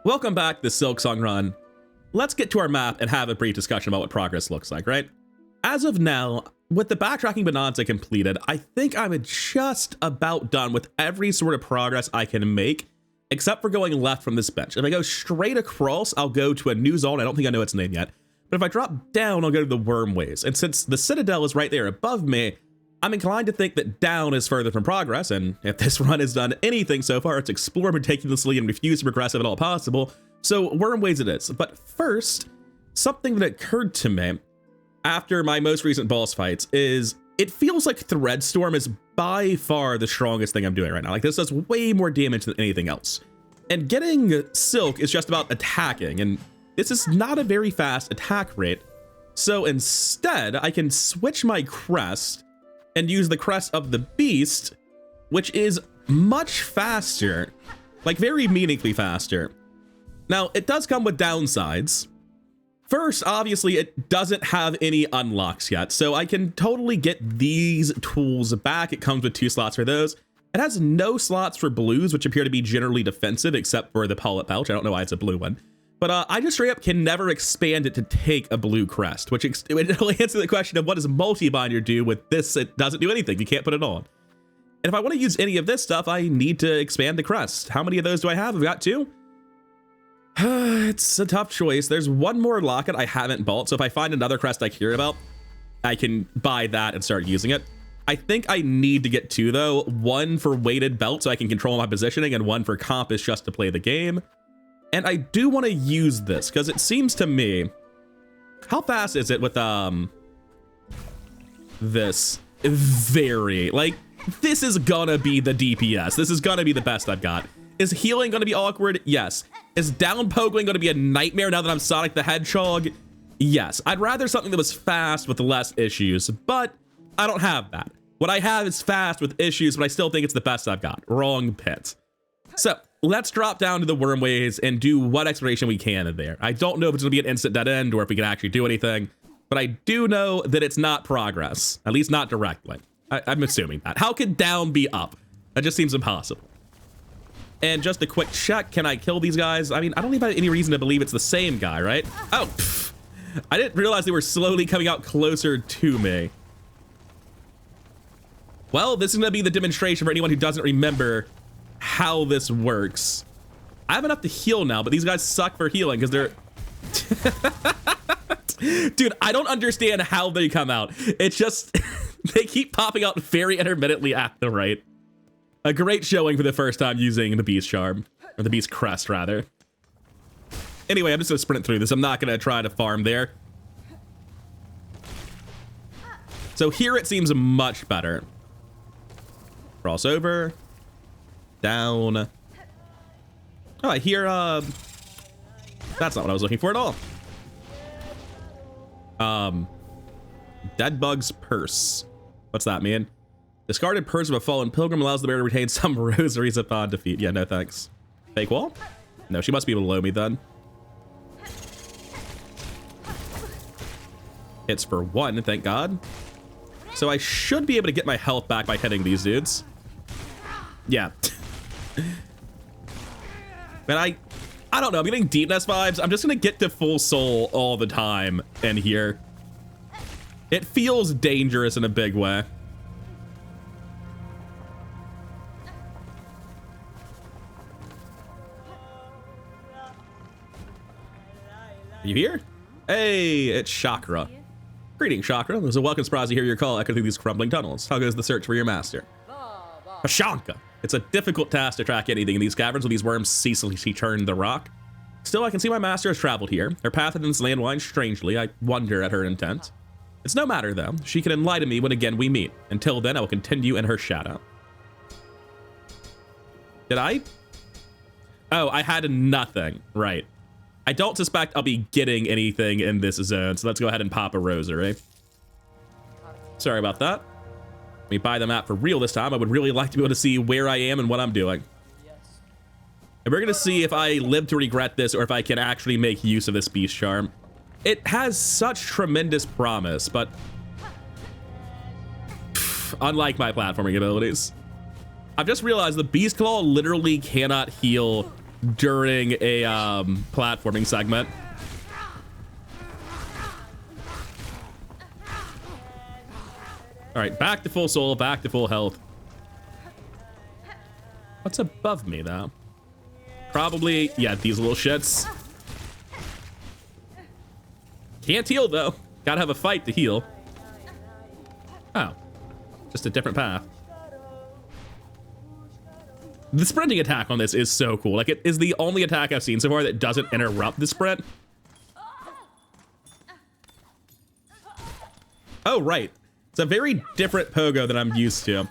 Welcome back to Silksong Run. Let's get to our map and have a brief discussion about what progress looks like, right? As of now, with the backtracking bonanza completed, I think I'm just about done with every sort of progress I can make, except for going left from this bench. If I go straight across, I'll go to a new zone. I don't think I know its name yet. But if I drop down, I'll go to the Wormways. And since the Citadel is right there above me, I'm inclined to think that down is further from progress, and if this run has done anything so far, it's explore meticulously and refuse to progress if at all possible, so Wormways it is. But first, something that occurred to me after my most recent boss fights is it feels like Threadstorm is by far the strongest thing I'm doing right now. Like, this does way more damage than anything else. And getting Silk is just about attacking, and this is not a very fast attack rate, so instead, I can switch my crest and use the crest of the beast, which is much faster, like very meaningfully faster. Now, it does come with downsides. First, obviously, it doesn't have any unlocks yet, so I can totally get these tools back. It comes with 2 slots for those. It has no slots for blues, which appear to be generally defensive, except for the Polyp Pouch. I don't know why it's a blue one. But I just straight up can never expand it to take a blue crest, which it'll answer the question of what does multi-binder do with this? It doesn't do anything. You can't put it on. And if I want to use any of this stuff, I need to expand the crest. How many of those do I have? I've got 2. It's a tough choice. There's one more locket I haven't bought, so if I find another crest I care about, I can buy that and start using it. I think I need to get 2, though. One for weighted belt so I can control my positioning, and one for compass just to play the game. And I do want to use this because it seems to me, how fast is it with this? Very, like, this is gonna be the DPS. This is gonna be the best I've got. Is healing gonna be awkward? Yes. Is down pogoing gonna be a nightmare now that I'm Sonic the Hedgehog? Yes. I'd rather something that was fast with less issues, but I don't have that. What I have is fast with issues, but I still think it's the best I've got. Wrong pit. So let's drop down to the Wormways and do what exploration we can in there. I don't know if it's gonna be an instant dead end or if we can actually do anything, but I do know that it's not progress, at least not directly. I'm assuming that. How could down be up? That just seems impossible. And just a quick check, can I kill these guys? I mean, I don't even have any reason to believe it's the same guy, right? Oh, pff. I didn't realize they were slowly coming out closer to me. Well, this is gonna be the demonstration for anyone who doesn't remember how this works. I have enough to heal now, but these guys suck for healing because they're dude, I don't understand how they come out. It's just they keep popping out very intermittently at the right. A great showing for the first time using the beast charm, or the beast crest rather. Anyway, I'm just gonna sprint through this. I'm not gonna try to farm there. So here it seems much better. Cross over. Down. Oh, I hear, that's not what I was looking for at all. Dead Bug's Purse. What's that mean? Discarded Purse of a Fallen Pilgrim allows the bearer to retain some rosaries upon defeat. Yeah, no thanks. Fake wall? No, she must be below me then. Hits for 1, thank God. So I should be able to get my health back by hitting these dudes. Yeah. But I don't know, I'm getting Deepness vibes. I'm just gonna get to full soul all the time in here. It feels dangerous in a big way. Are you here? Hey, it's Chakra. Greetings, Chakra. It was a welcome surprise to hear your call echo through these crumbling tunnels. How goes the search for your master? Pashanka. It's a difficult task to track anything in these caverns with these worms ceaselessly churn the rock. Still, I can see my master has traveled here. Her path in this land winds strangely. I wonder at her intent. It's no matter, though. She can enlighten me when again we meet. Until then, I will continue in her shadow. Did I? Oh, I had nothing. Right. I don't suspect I'll be getting anything in this zone, so let's go ahead and pop a rosary. Sorry about that. Let me buy the map for real this time. I would really like to be able to see where I am and what I'm doing. And we're gonna see if I live to regret this or if I can actually make use of this beast charm. It has such tremendous promise, but unlike my platforming abilities. I've just realized the beast claw literally cannot heal during a platforming segment. All right, back to full soul, back to full health. What's above me, though? Probably, yeah, these little shits. Can't heal, though. Gotta have a fight to heal. Oh, just a different path. The sprinting attack on this is so cool. Like, it is the only attack I've seen so far that doesn't interrupt the sprint. Oh, right. It's a very different pogo than I'm used to.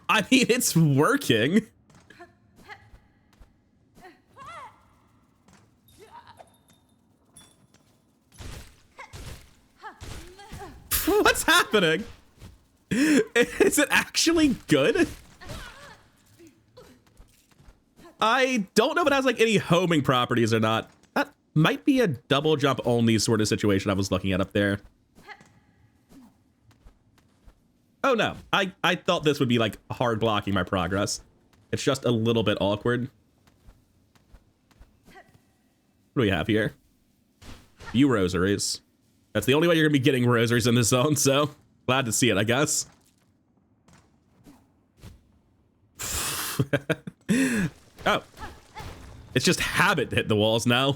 I mean, it's working. What's happening? Is it actually good? I don't know if it has like any homing properties or not. That might be a double jump only sort of situation I was looking at up there. Oh no, I thought this would be like hard blocking my progress. It's just a little bit awkward. What do we have here? Few rosaries. That's the only way you're gonna be getting rosaries in this zone, so glad to see it, I guess. Oh, it's just habit to hit the walls now. I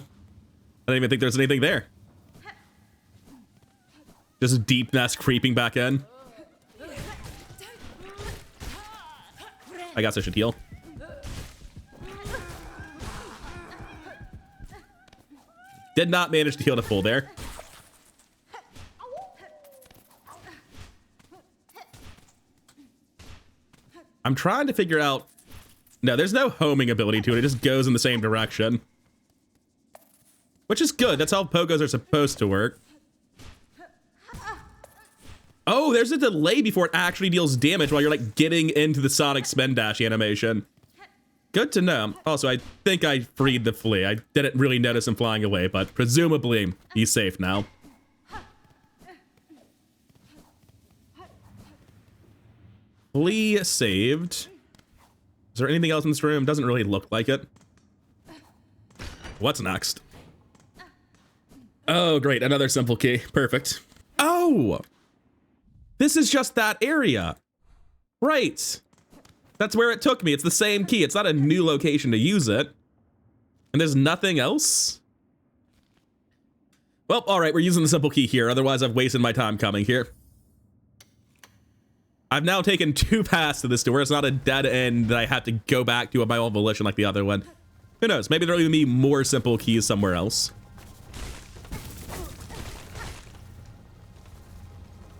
don't even think there's anything there. Just deep nest creeping back in. I guess I should heal. Did not manage to heal to full there. I'm trying to figure out. No, there's no homing ability to it. It just goes in the same direction. Which is good. That's how pogos are supposed to work. Oh, there's a delay before it actually deals damage while you're like getting into the Sonic spin dash animation. Good to know. Also, I think I freed the flea. I didn't really notice him flying away, but presumably he's safe now. Flea saved. Is there anything else in this room? Doesn't really look like it. What's next? Oh, great. Another simple key. Perfect. Oh! This is just that area. Right. That's where it took me. It's the same key. It's not a new location to use it. And there's nothing else? Well, all right. We're using the simple key here. Otherwise, I've wasted my time coming here. I've now taken 2 paths to this door. It's not a dead end that I have to go back to by my own volition like the other one. Who knows? Maybe there'll even be more simple keys somewhere else.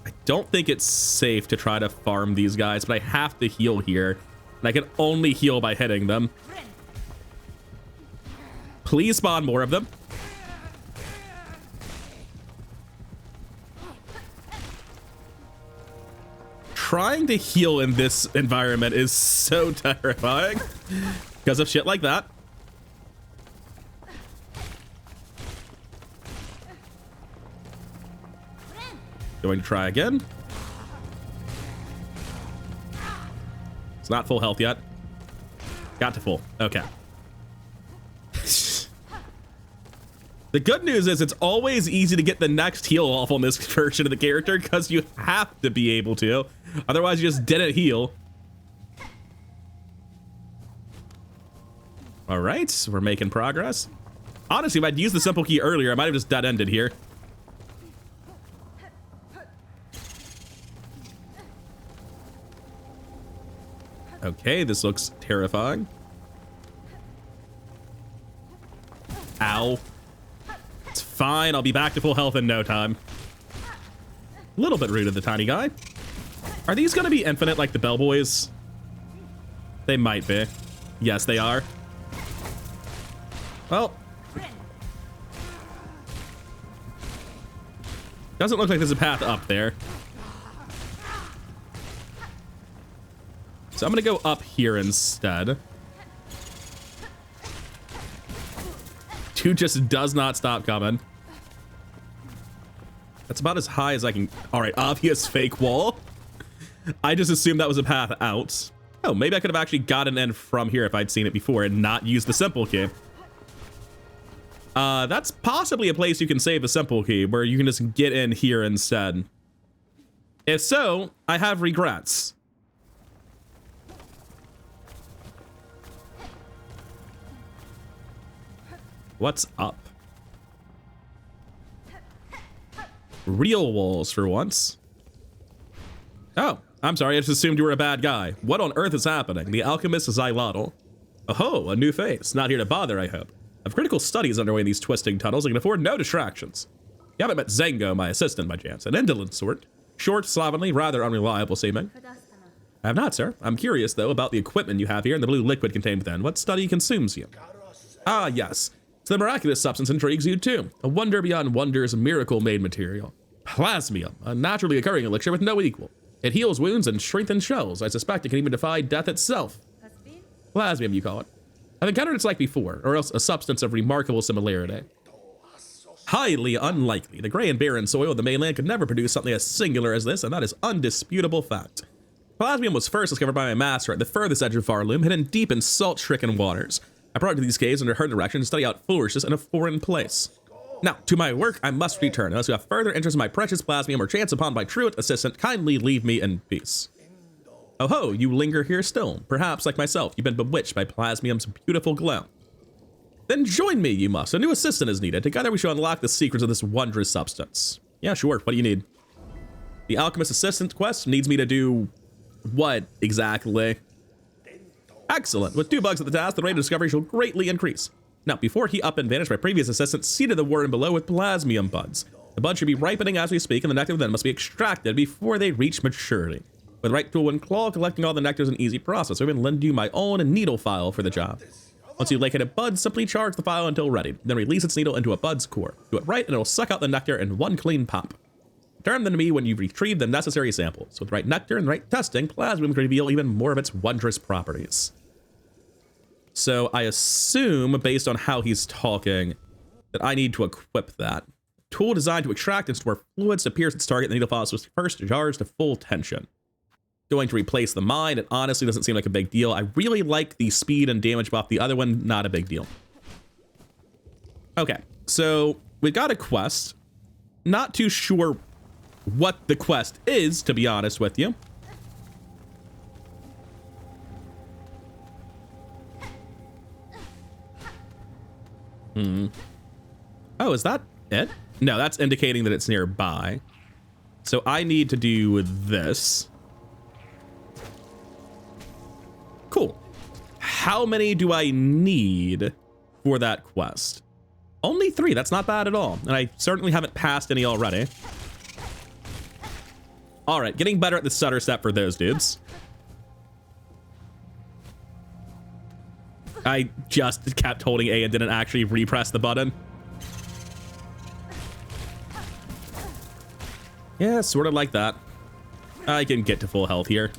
I don't think it's safe to try to farm these guys, but I have to heal here. And I can only heal by hitting them. Please spawn more of them. Trying to heal in this environment is so terrifying because of shit like that. Going to try again. It's not full health yet. Got to full. Okay. The good news is it's always easy to get the next heal off on this version of the character because you have to be able to. Otherwise, you just didn't heal. All right, we're making progress. Honestly, if I'd used the simple key earlier, I might have just dead-ended here. Okay, this looks terrifying. Ow. It's fine, I'll be back to full health in no time. A little bit rude of the tiny guy. Are these gonna be infinite like the bellboys? They might be. Yes, they are. Well. Doesn't look like there's a path up there. So I'm gonna go up here instead. Dude just does not stop coming. That's about as high as I can. All right, obvious fake wall. I just assumed that was a path out. Oh, maybe I could have actually gotten in from here if I'd seen it before and not used the simple key. That's possibly a place you can save the simple key where you can just get in here instead. If so, I have regrets. What's up? Real walls for once. Oh, I'm sorry, I just assumed you were a bad guy. What on earth is happening? The alchemist is Xylotl. Oh, a new face. Not here to bother, I hope. I've critical studies underway in these twisting tunnels and can afford no distractions. You haven't met Zengo, my assistant, by chance. An indolent sort. Short, slovenly, rather unreliable seeming. I have not, sir. I'm curious, though, about the equipment you have here and the blue liquid contained within. What study consumes you? Ah, yes. So the miraculous substance intrigues you, too. A wonder beyond wonders, miracle-made material. Plasmium, a naturally occurring elixir with no equal. It heals wounds and strengthens shells. I suspect it can even defy death itself. Plasmium, you call it. I've encountered its like before, or else a substance of remarkable similarity. Highly unlikely. The gray and barren soil of the mainland could never produce something as singular as this, and that is undisputable fact. Plasmium was first discovered by my master at the furthest edge of Varloom, hidden deep in salt-stricken waters. I brought it to these caves under her direction to study out foolishness in a foreign place. Now, to my work, I must return. Unless you have further interest in my precious plasmium or chance upon my truant assistant, kindly leave me in peace. Oh ho, you linger here still. Perhaps, like myself, you've been bewitched by plasmium's beautiful glow. Then join me, you must. A new assistant is needed. Together we shall unlock the secrets of this wondrous substance. Yeah, sure. What do you need? The alchemist assistant quest needs me to do what exactly? Excellent. With 2 bugs at the task, the rate of discovery shall greatly increase. Now, before he up and vanished, my previous assistant seeded the warren below with plasmium buds. The buds should be ripening as we speak, and the nectar within must be extracted before they reach maturity. With the right tool and claw, collecting all the nectar is an easy process. So I'm going to lend you my own needle file for the job. Once you locate a bud, simply charge the file until ready. Then release its needle into a bud's core. Do it right, and it'll suck out the nectar in one clean pop. Return them to me when you've retrieved the necessary samples. With the right nectar and the right testing, plasmium can reveal even more of its wondrous properties. So I assume, based on how he's talking, that I need to equip that. Tool designed to extract and store fluids to pierce its target. The needle file was first charged to full tension. Going to replace the mine. It honestly doesn't seem like a big deal. I really like the speed and damage buff. The other one, not a big deal. Okay, so we got a quest. Not too sure what the quest is, to be honest with you. Oh, is that it? No, that's indicating that it's nearby. So I need to do this. Cool. How many do I need for that quest? Only 3. That's not bad at all. And I certainly haven't passed any already. All right, getting better at the stutter step for those dudes. I just kept holding A and didn't actually repress the button. Yeah, sort of like that. I can get to full health here.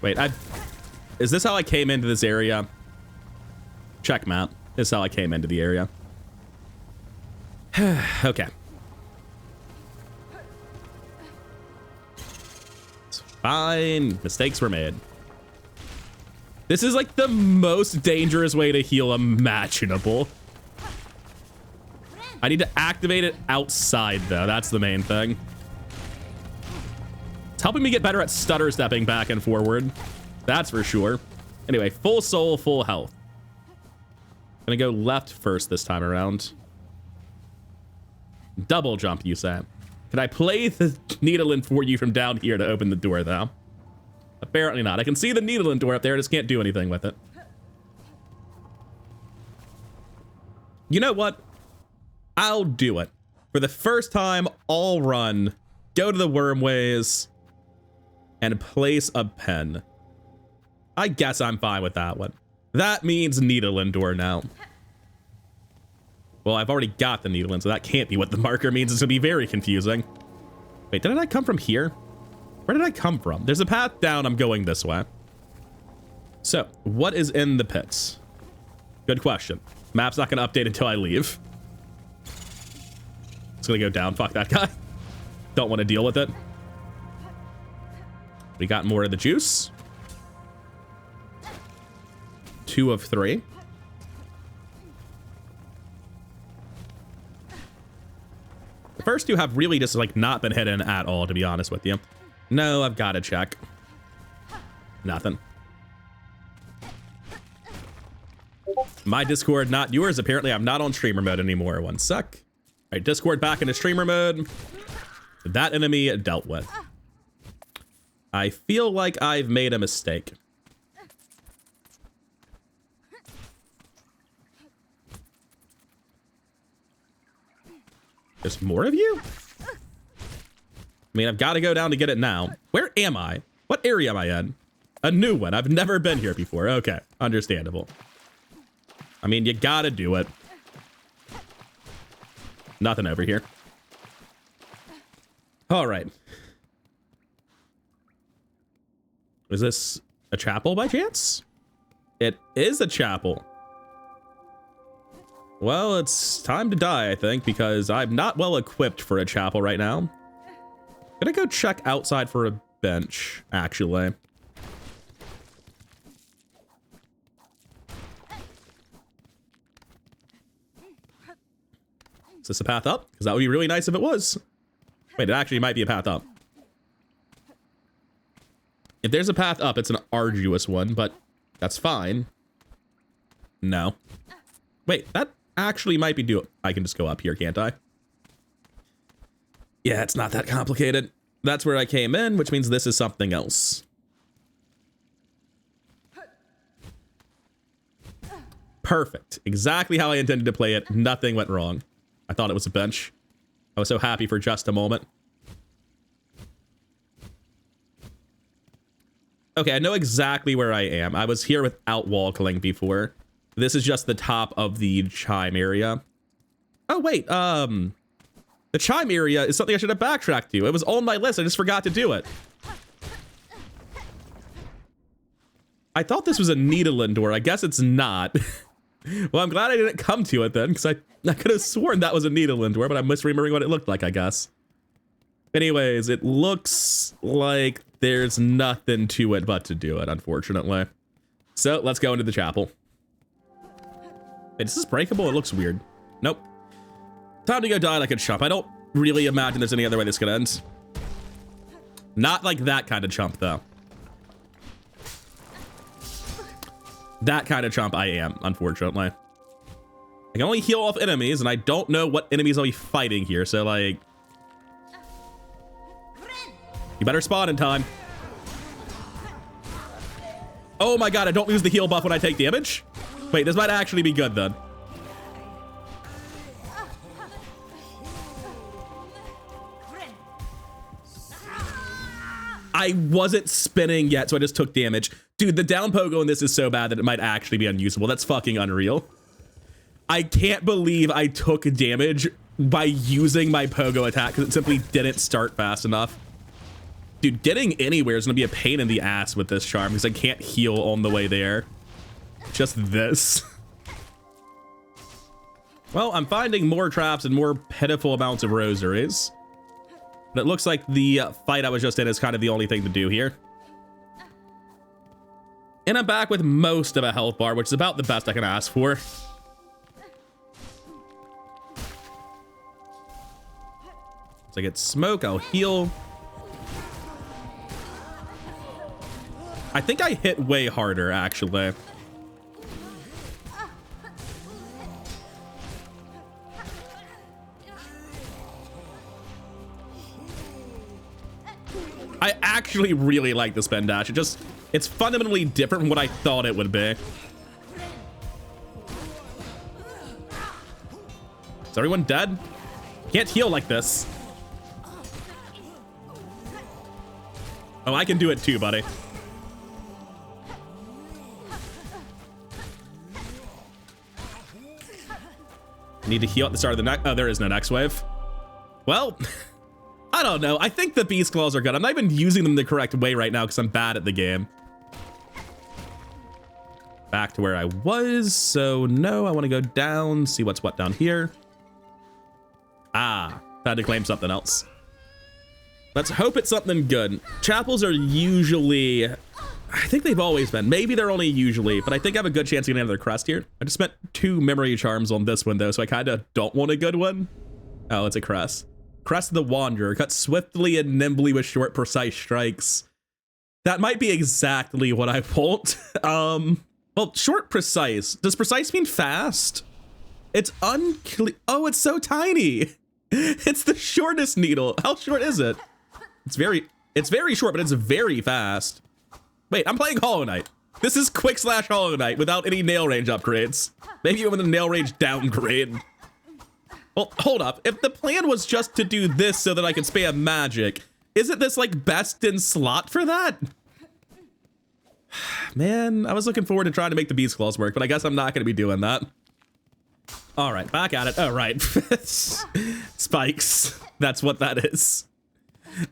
Wait, is this how I came into this area? Check map. This is how I came into the area. Okay. It's fine. Mistakes were made. This is like the most dangerous way to heal imaginable. I need to activate it outside, though. That's the main thing. It's helping me get better at stutter stepping back and forward. That's for sure. Anyway, full soul, full health. Gonna go left first this time around. Double jump, you say. Can I play the needle in for you from down here to open the door, though? Apparently not. I can see the needle in door up there. I just can't do anything with it. You know what? I'll do it. For the first time, I'll run, go to the Wormways, and place a pen. I guess I'm fine with that one. That means needle in door now. Well, I've already got the needle in, so that can't be what the marker means. It's gonna be very confusing. Wait, didn't I come from here? Where did I come from? There's a path down. I'm going this way. So, what is in the pits? Good question. Map's not gonna update until I leave. It's gonna go down. Fuck that guy. Don't want to deal with it. We got more of the juice. 2 of 3. The first 2 have really just like not been hidden at all, to be honest with you. No, I've got to check. Nothing. My Discord, not yours. Apparently, I'm not on streamer mode anymore. One sec. All right, Discord back into streamer mode. That enemy dealt with. I feel like I've made a mistake. There's more of you? I mean, I've got to go down to get it now. Where am I? What area am I in? A new one. I've never been here before. Okay, understandable. I mean, you gotta do it. Nothing over here. All right. Is this a chapel by chance? It is a chapel. Well, it's time to die, I think, because I'm not well equipped for a chapel right now. Gonna go check outside for a bench, actually. Is this a path up? Because that would be really nice if it was. Wait, it actually might be a path up. If there's a path up, it's an arduous one, but that's fine. No. Wait, that actually might be doable. I can just go up here, can't I? Yeah, it's not that complicated. That's where I came in, which means this is something else. Perfect. Exactly how I intended to play it. Nothing went wrong. I thought it was a bench. I was so happy for just a moment. Okay, I know exactly where I am. I was here without walking before. This is just the top of the chime area. Oh, wait. The chime area is something I should have backtracked to. It was on my list. I just forgot to do it. I thought this was a Needleland door. I guess it's not. Well, I'm glad I didn't come to it then, because I could have sworn that was a Needleland door, but I'm misremembering what it looked like, I guess. Anyways, it looks like there's nothing to it but to do it, unfortunately. So let's go into the chapel. Wait, is this breakable? It looks weird. Nope. Time to go die like a chump. I don't really imagine there's any other way this could end. Not like that kind of chump, though. That kind of chump I am, unfortunately. I can only heal off enemies, and I don't know what enemies I'll be fighting here, so, like... You better spawn in time. Oh my god, I don't lose the heal buff when I take damage? Wait, this might actually be good, then. I wasn't spinning yet, so I just took damage. Dude, the down pogo in this is so bad that it might actually be unusable. That's fucking unreal. I can't believe I took damage by using my pogo attack because it simply didn't start fast enough. Dude, getting anywhere is going to be a pain in the ass with this charm because I can't heal on the way there. Just this. Well, I'm finding more traps and more pitiful amounts of rosaries. But it looks like the fight I was just in is kind of the only thing to do here. And I'm back with most of a health bar, which is about the best I can ask for. So I get smoke, I'll heal. I think I hit way harder, actually. I actually really like the spin dash. It's fundamentally different from what I thought it would be. Is everyone dead? Can't heal like this. Oh, I can do it too, buddy. I need to heal at the start of the next. Oh, there is no next wave. Well, I don't know. I think the beast claws are good. I'm not even using them the correct way right now because I'm bad at the game. back to where I was. So no, I want to go down, see what's what down here. Ah, had to claim something else. Let's hope it's something good. Chapels are usually, I think they've always been. Maybe they're only usually, but I think I have a good chance of getting another crest here. I just spent 2 memory charms on this one though, so I kind of don't want a good one. Oh, it's a crest. Crest of the Wanderer, cut swiftly and nimbly with short, precise strikes. That might be exactly what I want. Well, short, precise. Does precise mean fast? It's unclear. Oh, it's so tiny. It's the shortest needle. How short is it? It's very short, but it's very fast. Wait, I'm playing Hollow Knight. This is quick slash Hollow Knight without any nail range upgrades. Maybe even a nail range downgrade. Well, hold up. If the plan was just to do this so that I could spam magic, isn't this like best in slot for that? Man, I was looking forward to trying to make the Beast Claws work, but I guess I'm not going to be doing that. All right, back at it. Oh, right. Spikes. That's what that is.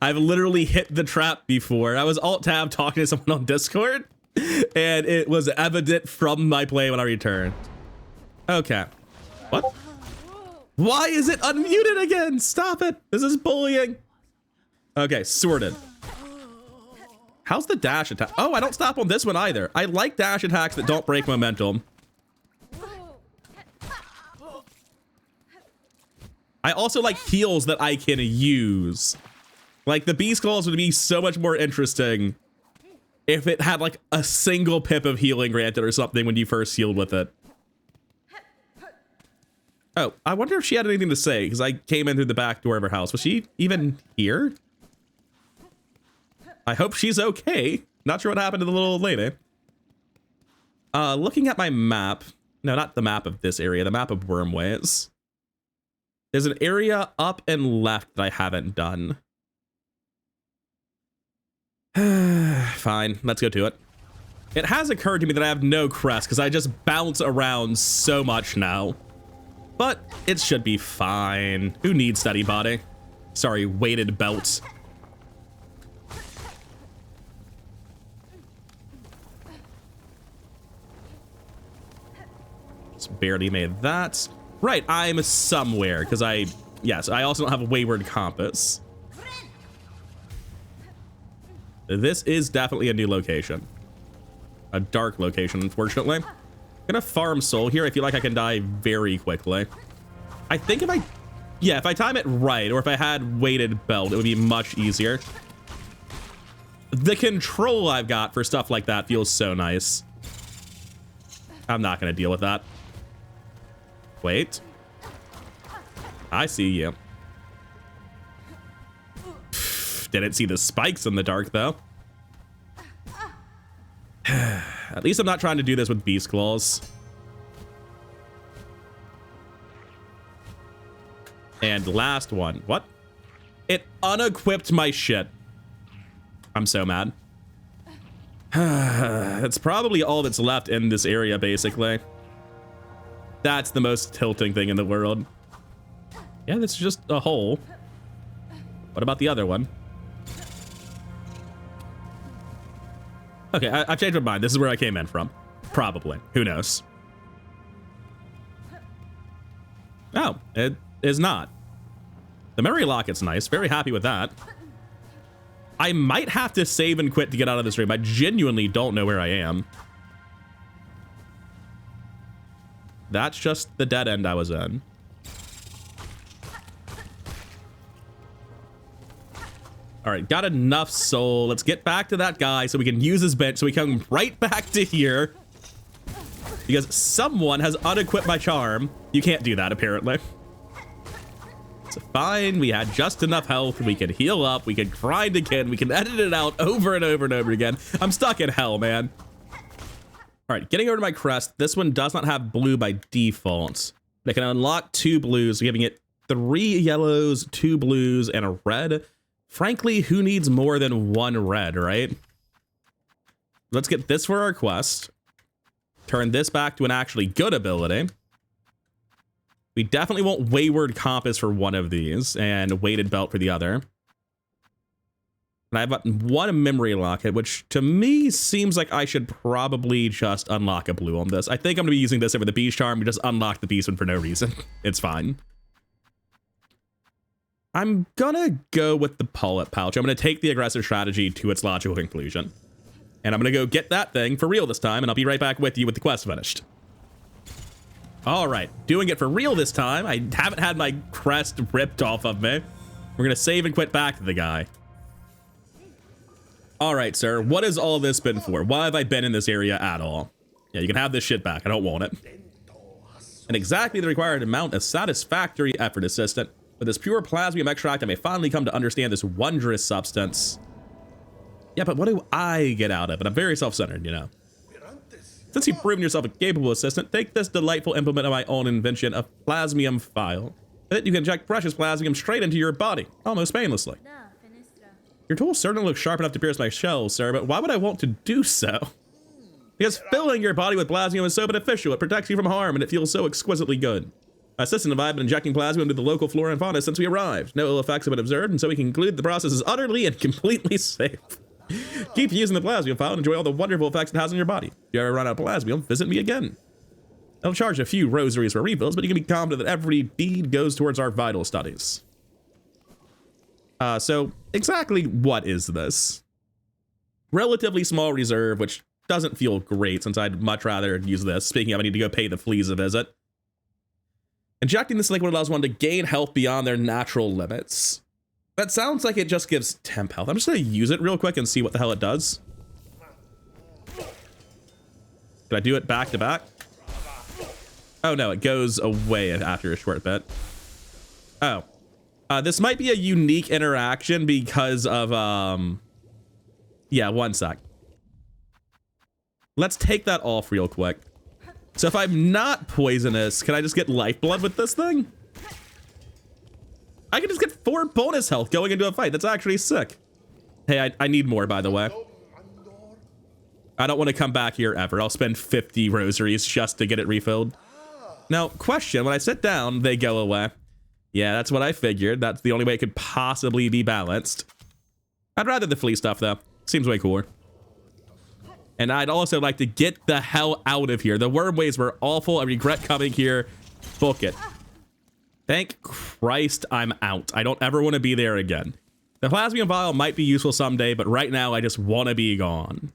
I've literally hit the trap before. I was Alt-Tab talking to someone on Discord, and it was evident from my play when I returned. Okay. What? Why is it unmuted again? Stop it. This is bullying. Okay, sorted. How's the dash attack? Oh, I don't stop on this one either. I like dash attacks that don't break momentum. I also like heals that I can use. Like the Beast Claws would be so much more interesting if it had like a single pip of healing granted or something when you first healed with it. Oh, I wonder if she had anything to say because I came in through the back door of her house. Was she even here? I hope she's okay. Not sure what happened to the little old lady. Looking at my map. No, not the map of this area. The map of Wormways. There's an area up and left that I haven't done. Fine, let's go to it. It has occurred to me that I have no crest because I just bounce around so much now. But it should be fine. Who needs steady body? Sorry, weighted belt. Just barely made that. Right, I'm somewhere because yes, I also don't have a wayward compass. This is definitely a new location. A dark location, unfortunately. I'm gonna farm soul here. I feel like I can die very quickly. I think if I time it right, or if I had weighted belt, it would be much easier. The control I've got for stuff like that feels so nice. I'm not gonna deal with that. Wait. I see you. Didn't see the spikes in the dark, though. At least I'm not trying to do this with Beast Claws. And last one. What? It unequipped my shit. I'm so mad. It's probably all that's left in this area, basically. That's the most tilting thing in the world. Yeah, that's just a hole. What about the other one? Okay, I've changed my mind. This is where I came in from. Probably. Who knows? Oh, it is not. The memory locket's nice. Very happy with that. I might have to save and quit to get out of this room. I genuinely don't know where I am. That's just the dead end I was in. All right, got enough soul. Let's get back to that guy so we can use his bench so we come right back to here. Because someone has unequipped my charm. You can't do that, apparently. It's fine. We had just enough health. We can heal up. We can grind again. We can edit it out over and over and over again. I'm stuck in hell, man. All right, getting over to my crest. This one does not have blue by default. They can unlock 2 blues, giving it 3 yellows, 2 blues, and a red. Frankly, who needs more than 1 red, right? Let's get this for our quest. Turn this back to an actually good ability. We definitely want Wayward Compass for one of these and Weighted Belt for the other. And I've got one memory locket, which to me seems like I should probably just unlock a blue on this. I think I'm gonna be using this over the beast charm. We just unlock the beast one for no reason. It's fine. I'm gonna go with the pull-up pouch. I'm gonna take the aggressive strategy to its logical conclusion. And I'm gonna go get that thing for real this time, and I'll be right back with you with the quest finished. All right, doing it for real this time. I haven't had my crest ripped off of me. We're gonna save and quit back to the guy. All right, sir, what has all this been for? Why have I been in this area at all? Yeah, you can have this shit back. I don't want it. And exactly the required amount of satisfactory effort, assistant. With this pure plasmium extract, I may finally come to understand this wondrous substance. Yeah, but what do I get out of it? I'm very self-centered, you know. Since you've proven yourself a capable assistant, take this delightful implement of my own invention, a plasmium file. With it, you can inject precious plasmium straight into your body, almost painlessly. Your tool certainly looks sharp enough to pierce my shell, sir, but why would I want to do so? Because filling your body with plasmium is so beneficial. It protects you from harm, and it feels so exquisitely good. My assistant and I have been injecting plasma into the local flora and fauna since we arrived. No ill effects have been observed, and so we conclude the process is utterly and completely safe. Keep using the plasmium file and enjoy all the wonderful effects it has on your body. If you ever run out of plasmium, visit me again. I'll charge a few rosaries for refills, but you can be confident that every bead goes towards our vital studies. So exactly what is this? Relatively small reserve, which doesn't feel great since I'd much rather use this. Speaking of, I need to go pay the fleas a visit. Injecting this liquid allows one to gain health beyond their natural limits. That sounds like it just gives temp health. I'm just gonna use it real quick and see what the hell it does. Can I do it back to back? Oh no, it goes away after a short bit. Oh. This might be a unique interaction because of, yeah, one sec. Let's take that off real quick. So if I'm not poisonous, can I just get lifeblood with this thing? I can just get 4 bonus health going into a fight. That's actually sick. Hey, I need more, by the way. I don't want to come back here ever. I'll spend 50 rosaries just to get it refilled. Now, question, when I sit down, they go away. Yeah, that's what I figured. That's the only way it could possibly be balanced. I'd rather the flea stuff, though. Seems way cooler. And I'd also like to get the hell out of here. The Wormways were awful. I regret coming here. Book it. Thank Christ I'm out. I don't ever want to be there again. The plasmium vial might be useful someday, but right now I just want to be gone.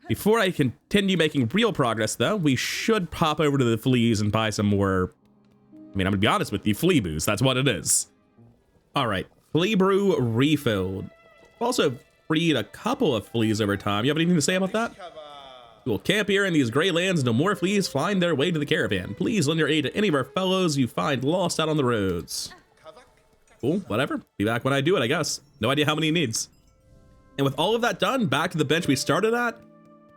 Before I continue making real progress, though, we should pop over to the fleas and buy some more... I mean, I'm gonna be honest with you, flea booze. That's what it is. All right, flea brew refilled. Also freed a couple of fleas over time. You have anything to say about that? We will camp here in these gray lands until more fleas find their way to the caravan. Please lend your aid to any of our fellows you find lost out on the roads. Cool, whatever. Be back when I do it, I guess. No idea how many he needs. And with all of that done, back to the bench we started at,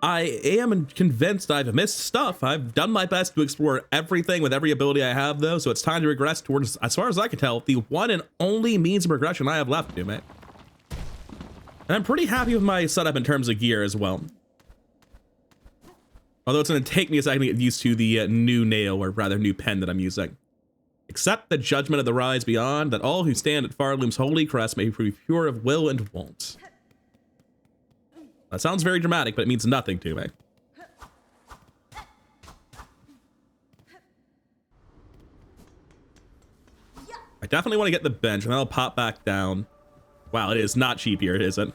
I am convinced I've missed stuff. I've done my best to explore everything with every ability I have, though, so it's time to regress towards, as far as I can tell, the one and only means of progression I have left to, mate. And I'm pretty happy with my setup in terms of gear as well. Although it's going to take me a second to get used to the new nail, or rather new pen that I'm using. Accept the judgment of the rise beyond, that all who stand at Farloom's holy crest may be pure of will and wont. That sounds very dramatic, but it means nothing to me. I definitely want to get the bench, and then I'll pop back down. Wow, it is not cheap here, is it?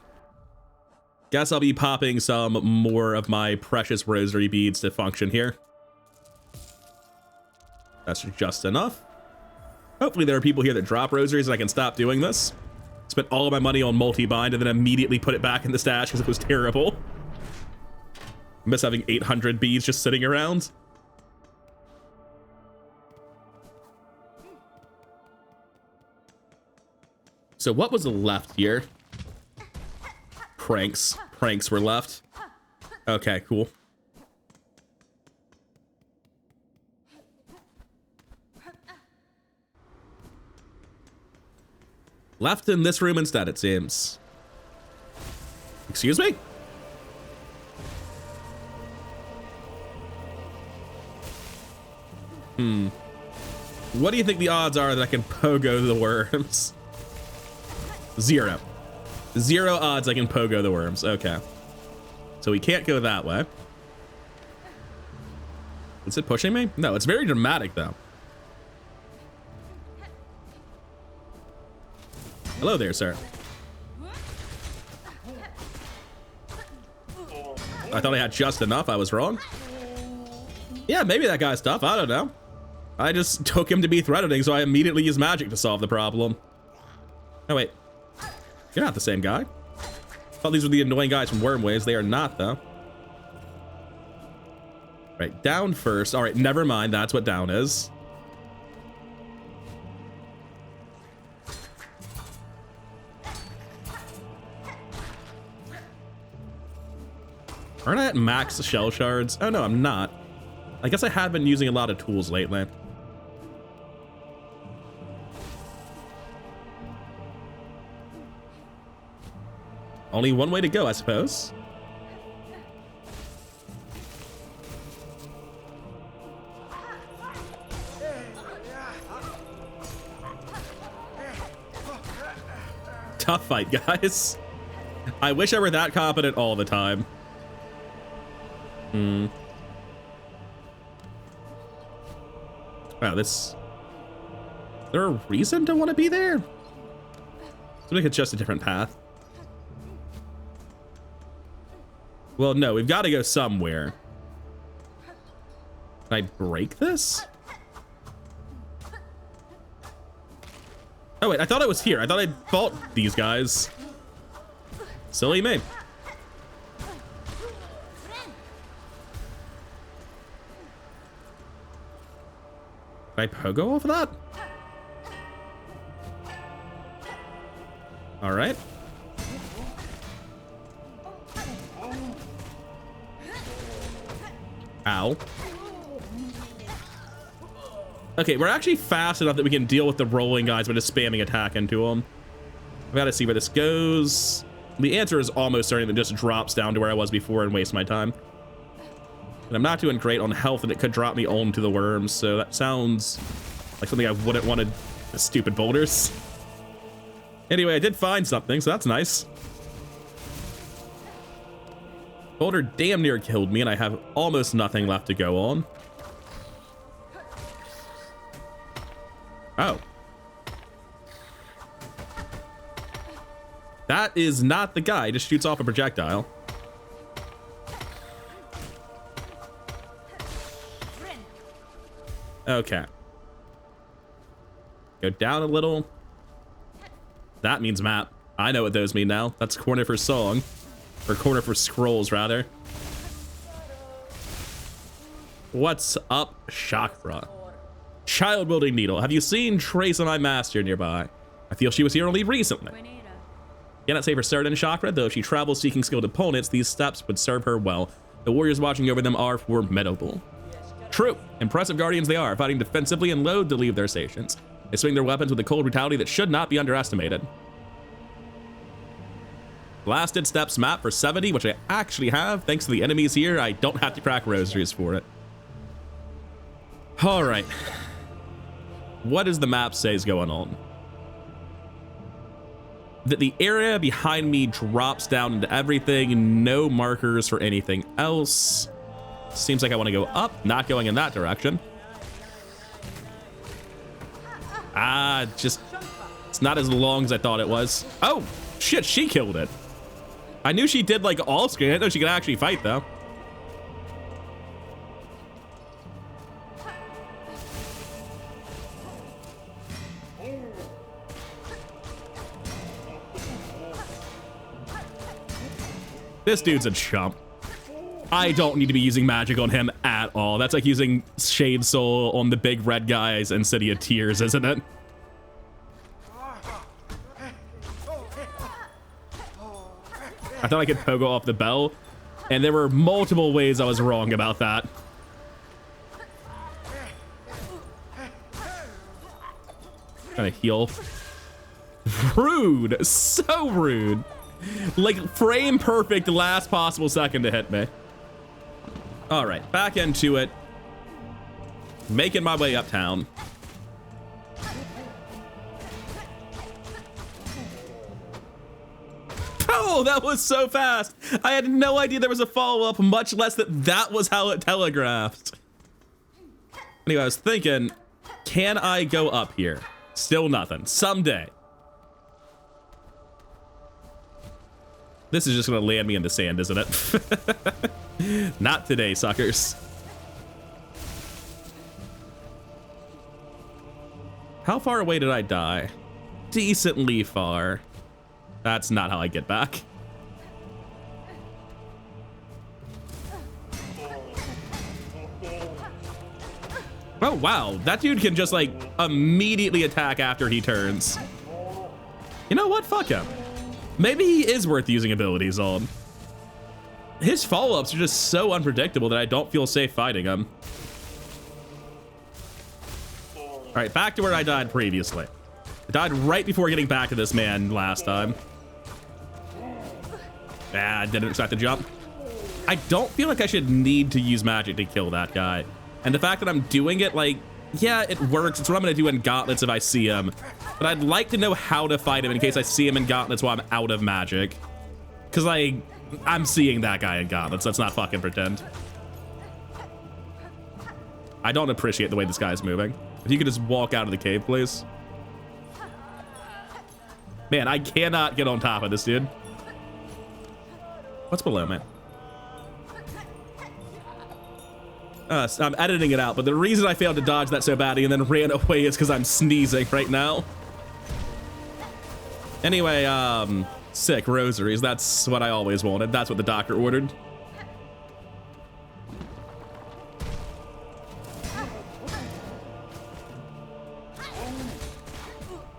Guess I'll be popping some more of my precious rosary beads to function here. That's just enough. Hopefully there are people here that drop rosaries and I can stop doing this. Spent all of my money on multi-bind and then immediately put it back in the stash because it was terrible. I miss having 800 beads just sitting around. So what was left here? Pranks. Pranks were left. Okay, cool. Left in this room instead, it seems. Excuse me? What do you think the odds are that I can pogo the worms? 0. 0 odds I can pogo the worms. Okay. So we can't go that way. Is it pushing me? No, it's very dramatic though. Hello there, sir. I thought I had just enough. I was wrong. Yeah, maybe that guy's tough. I don't know. I just took him to be threatening, so I immediately used magic to solve the problem. Oh, wait. You're not the same guy. I thought these were the annoying guys from Wormways. They are not, though. Right, down first. All right, never mind. That's what down is. Aren't I at max shell shards? Oh, no, I'm not. I guess I have been using a lot of tools lately. Only one way to go, I suppose. Tough fight, guys. I wish I were that competent all the time. Wow, this... Is there a reason to want to be there? I think it's just a different path. Well, no, we've got to go somewhere. Can I break this? Oh, wait, I thought I was here. I thought I'd fought these guys. Silly me. Can I pogo off of that? All right. Ow. Okay, we're actually fast enough that we can deal with the rolling guys by just spamming attack into them. I've got to see where this goes. The answer is almost certain that it just drops down to where I was before and waste my time. And I'm not doing great on health, and it could drop me onto the worms, so that sounds like something I wouldn't want to... Stupid boulders. Anyway, I did find something, so that's nice. Boulder damn near killed me, and I have almost nothing left to go on. Oh. That is not the guy. He just shoots off a projectile. Okay. Go down a little. That means map. I know what those mean now. That's corner for song. Or corner for scrolls, rather. What's up, Chakra? Child wielding needle. Have you seen Trace and I Master nearby? I feel she was here only recently. Cannot say for certain, Chakra, though if she travels seeking skilled opponents, these steps would serve her well. The warriors watching over them are formidable. True. Impressive guardians they are, fighting defensively and loath to leave their stations. They swing their weapons with a cold brutality that should not be underestimated. Blasted Steps map for 70, which I actually have. Thanks to the enemies here, I don't have to crack rosaries for it. All right. What does the map say is going on? That the area behind me drops down into everything. No markers for anything else. Seems like I want to go up, not going in that direction. Just, it's not as long as I thought it was. Oh, shit, she killed it. I knew she did like all screen. I didn't know she could actually fight though. This dude's a chump. I don't need to be using magic on him at all. That's like using Shade Soul on the big red guys in City of Tears, isn't it? I thought I could pogo off the bell, and there were multiple ways I was wrong about that. Trying to heal. Rude, so rude. Like frame perfect last possible second to hit me. All right, back into it. Making my way uptown. Oh, that was so fast. I had no idea there was a follow-up, much less that that was how it telegraphed. Anyway, I was thinking, can I go up here? Still nothing. Someday. This is just gonna land me in the sand, isn't it? Not today, suckers. How far away did I die? Decently far. That's not how I get back. Oh, wow. That dude can just, like, immediately attack after he turns. You know what? Fuck him. Maybe he is worth using abilities on. His follow-ups are just so unpredictable that I don't feel safe fighting him. All right, back to where I died previously. I died right before getting back to this man last time. Ah, I didn't expect to jump. I don't feel like I should need to use magic to kill that guy. And the fact that I'm doing it, like, yeah, it works. It's what I'm gonna do in gauntlets if I see him. But I'd like to know how to fight him in case I see him in gauntlets while I'm out of magic. Cause like, I'm seeing that guy in gauntlets. Let's not fucking pretend. I don't appreciate the way this guy's moving. If you could just walk out of the cave, please. Man, I cannot get on top of this dude. What's below me? So I'm editing it out, but the reason I failed to dodge that so badly and then ran away is because I'm sneezing right now. Anyway, sick rosaries. That's what I always wanted. That's what the doctor ordered.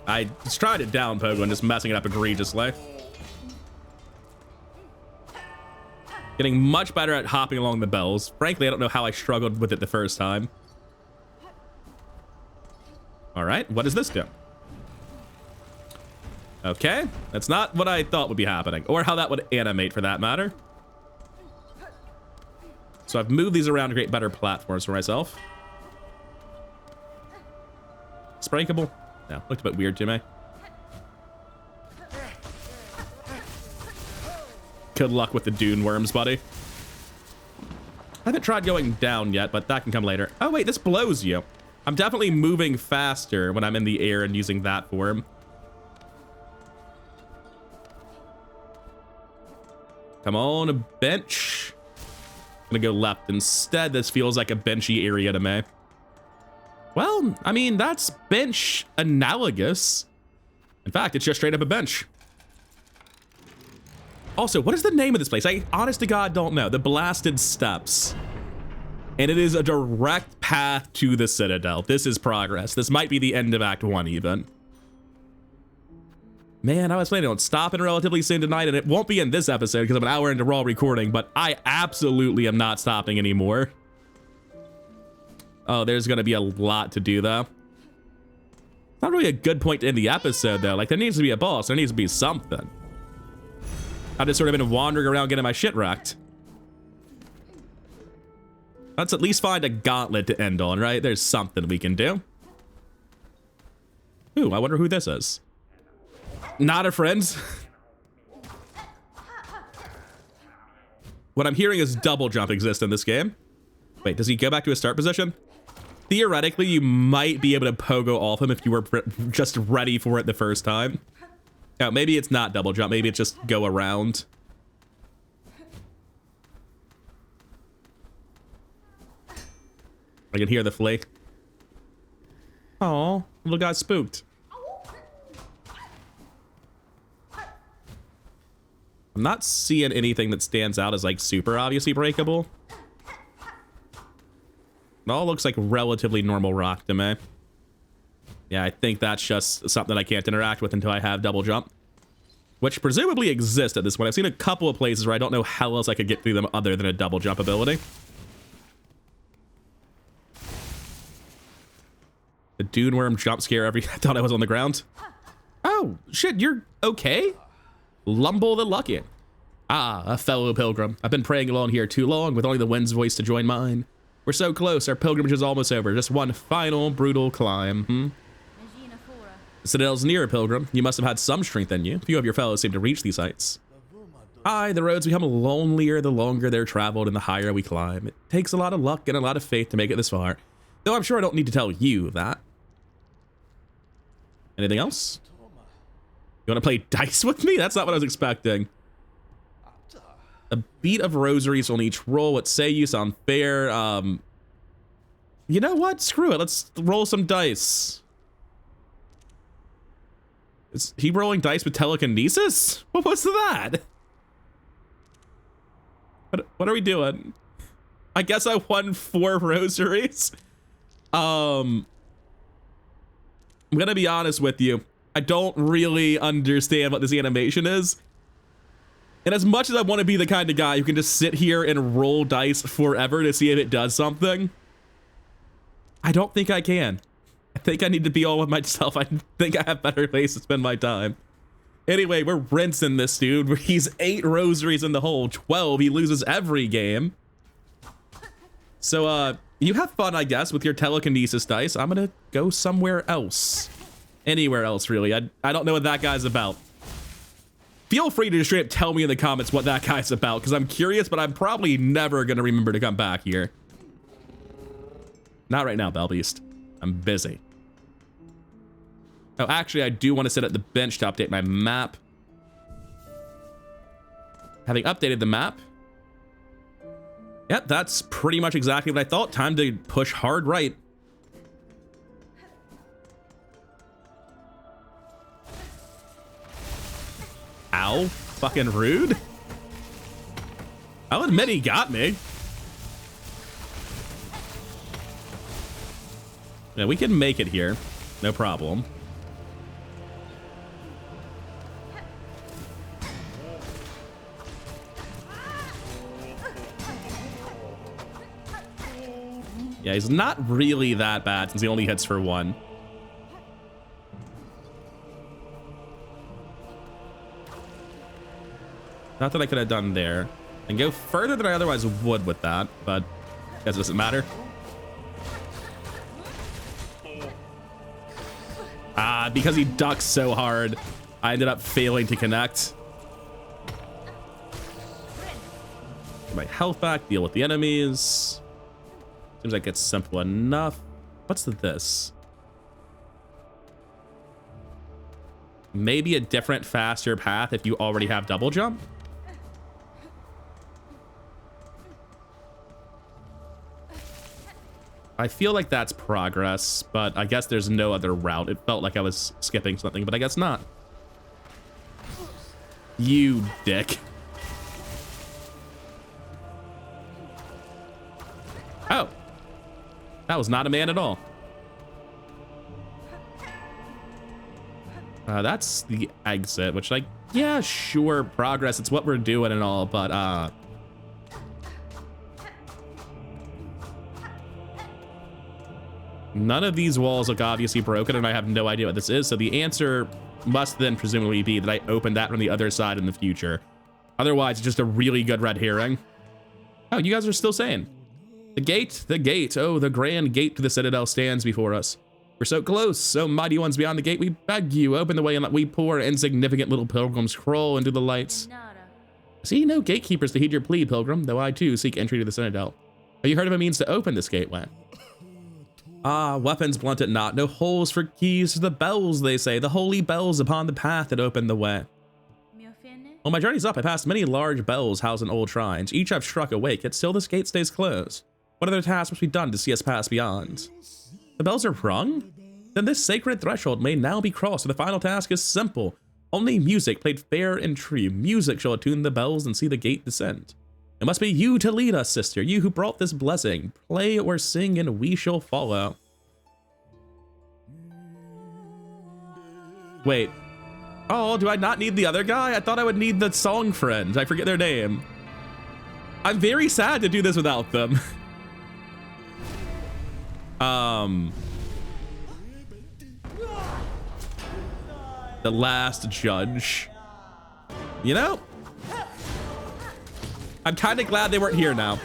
I just tried to down pogo and just messing it up egregiously. Getting much better at hopping along the bells. Frankly, I don't know how I struggled with it the first time. All right, what does this do? Okay, that's not what I thought would be happening, or how that would animate for that matter. So I've moved these around to create better platforms for myself. It's breakable. No, looked a bit weird to me. Good luck with the dune worms, buddy. I haven't tried going down yet, but that can come later. Oh, wait, this blows you. I'm definitely moving faster when I'm in the air and using that form. Come on, a bench. I'm gonna go left instead. This feels like a benchy area to me. Well, I mean, that's bench analogous. In fact, it's just straight up a bench. Also, what is the name of this place? I honest to God don't know. The Blasted Steps. And it is a direct path to the Citadel. This is progress. This might be the end of Act 1 even. Man, I was planning on stopping relatively soon tonight, and it won't be in this episode because I'm an hour into raw recording, but I absolutely am not stopping anymore. Oh, there's gonna be a lot to do though. Not really a good point to end the episode though. Like, there needs to be a boss. There needs to be something. I've just sort of been wandering around getting my shit wrecked. Let's at least find a gauntlet to end on, right? There's something we can do. Ooh, I wonder who this is. Not a friend. What I'm hearing is double jump exists in this game. Wait, does he go back to his start position? Theoretically, you might be able to pogo off him if you were just ready for it the first time. Oh, maybe it's not double jump. Maybe it's just go around. I can hear the flake. Oh, little guy spooked. I'm not seeing anything that stands out as like super obviously breakable. It all looks like relatively normal rock to me. Yeah, I think that's just something I can't interact with until I have double jump, which presumably exists at this point. I've seen a couple of places where I don't know how else I could get through them other than a double jump ability. The dune worm jump scare I thought I was on the ground. Oh, shit, you're okay? Lumble the Lucky. Ah, a fellow pilgrim. I've been praying along here too long with only the wind's voice to join mine. We're so close, our pilgrimage is almost over. Just one final brutal climb, The Citadel's near, pilgrim. You must have had some strength in you. Few of your fellows seem to reach these heights. Aye, the roads become lonelier the longer they're traveled and the higher we climb. It takes a lot of luck and a lot of faith to make it this far. Though I'm sure I don't need to tell you that. Anything else? You want to play dice with me? That's not what I was expecting. A beat of rosaries on each roll. What say you? Sound fair? You know what? Screw it. Let's roll some dice. Is he rolling dice with telekinesis? What was that? What are we doing? I guess I won 4 rosaries. I'm gonna be honest with you. I don't really understand what this animation is. And as much as I want to be the kind of guy who can just sit here and roll dice forever to see if it does something, I don't think I can. I think I need to be all with myself. I think I have better ways to spend my time. Anyway, we're rinsing this dude. He's 8 rosaries in the hole, 12. He loses every game. So, you have fun, I guess, with your telekinesis dice. I'm gonna go somewhere else. Anywhere else, really. I don't know what that guy's about. Feel free to just straight up tell me in the comments what that guy's about, because I'm curious, but I'm probably never gonna remember to come back here. Not right now, Bellbeast. I'm busy. Oh, actually, I do want to sit at the bench to update my map. Having updated the map. Yep, that's pretty much exactly what I thought. Time to push hard right. Ow. Fucking rude. I'll admit he got me. Yeah, we can make it here. No problem. Yeah, he's not really that bad since he only hits for 1. Not that I could have done there. And go further than I otherwise would with that, but I guess it doesn't matter. Because he ducks so hard, I ended up failing to connect. Get my health back, deal with the enemies. Seems like it's simple enough. What's this? Maybe a different, faster path if you already have double jump? I feel like that's progress, but I guess there's no other route. It felt like I was skipping something, but I guess not. You dick. Oh. That was not a man at all. That's the exit, which, like, yeah, sure, progress. It's what we're doing and all, but, none of these walls look obviously broken, and I have no idea what this is, so the answer must then presumably be that I opened that from the other side in the future. Otherwise, it's just a really good red herring. Oh, you guys are still saying. The gate, oh, the grand gate to the Citadel stands before us. We're so close, so mighty ones beyond the gate, we beg you, open the way and let we poor insignificant little pilgrims crawl into the lights. See no gatekeepers to heed your plea, pilgrim, though I too seek entry to the Citadel. Have you heard of a means to open this gateway? Ah, weapons blunt it not, no holes for keys to the bells, they say, the holy bells upon the path that open the way. On my journeys up, I passed many large bells housed in old shrines. Each I've struck awake, yet still this gate stays closed. What other tasks must be done to see us pass beyond? The bells are rung? Then this sacred threshold may now be crossed, so the final task is simple. Only music played fair and true. Music shall attune the bells and see the gate descend. It must be you to lead us, sister, you who brought this blessing. Play or sing and we shall follow. Wait. Oh, do I not need the other guy? I thought I would need the song friends. I forget their name. I'm very sad to do this without them. The last judge. You know? I'm kind of glad they weren't here now.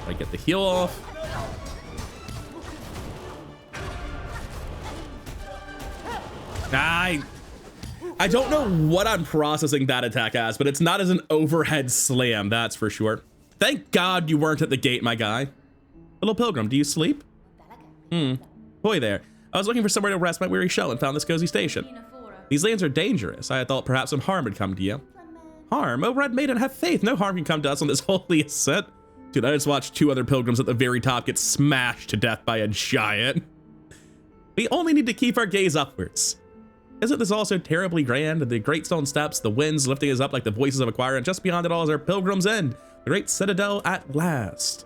I get the heal off. I don't know what I'm processing that attack as, but it's not as an overhead slam, that's for sure. Thank God you weren't at the gate, my guy. Little pilgrim, do you sleep? Boy there. I was looking for somewhere to rest my weary shell and found this cozy station. These lands are dangerous. I had thought perhaps some harm had come to you. Harm? Oh, Red Maiden, have faith. No harm can come to us on this holy ascent. Dude, I just watched 2 other pilgrims at the very top get smashed to death by a giant. We only need to keep our gaze upwards. Isn't this also terribly grand? The great stone steps, the winds lifting us up like the voices of a choir, and just beyond it all is our pilgrim's end, the great citadel at last.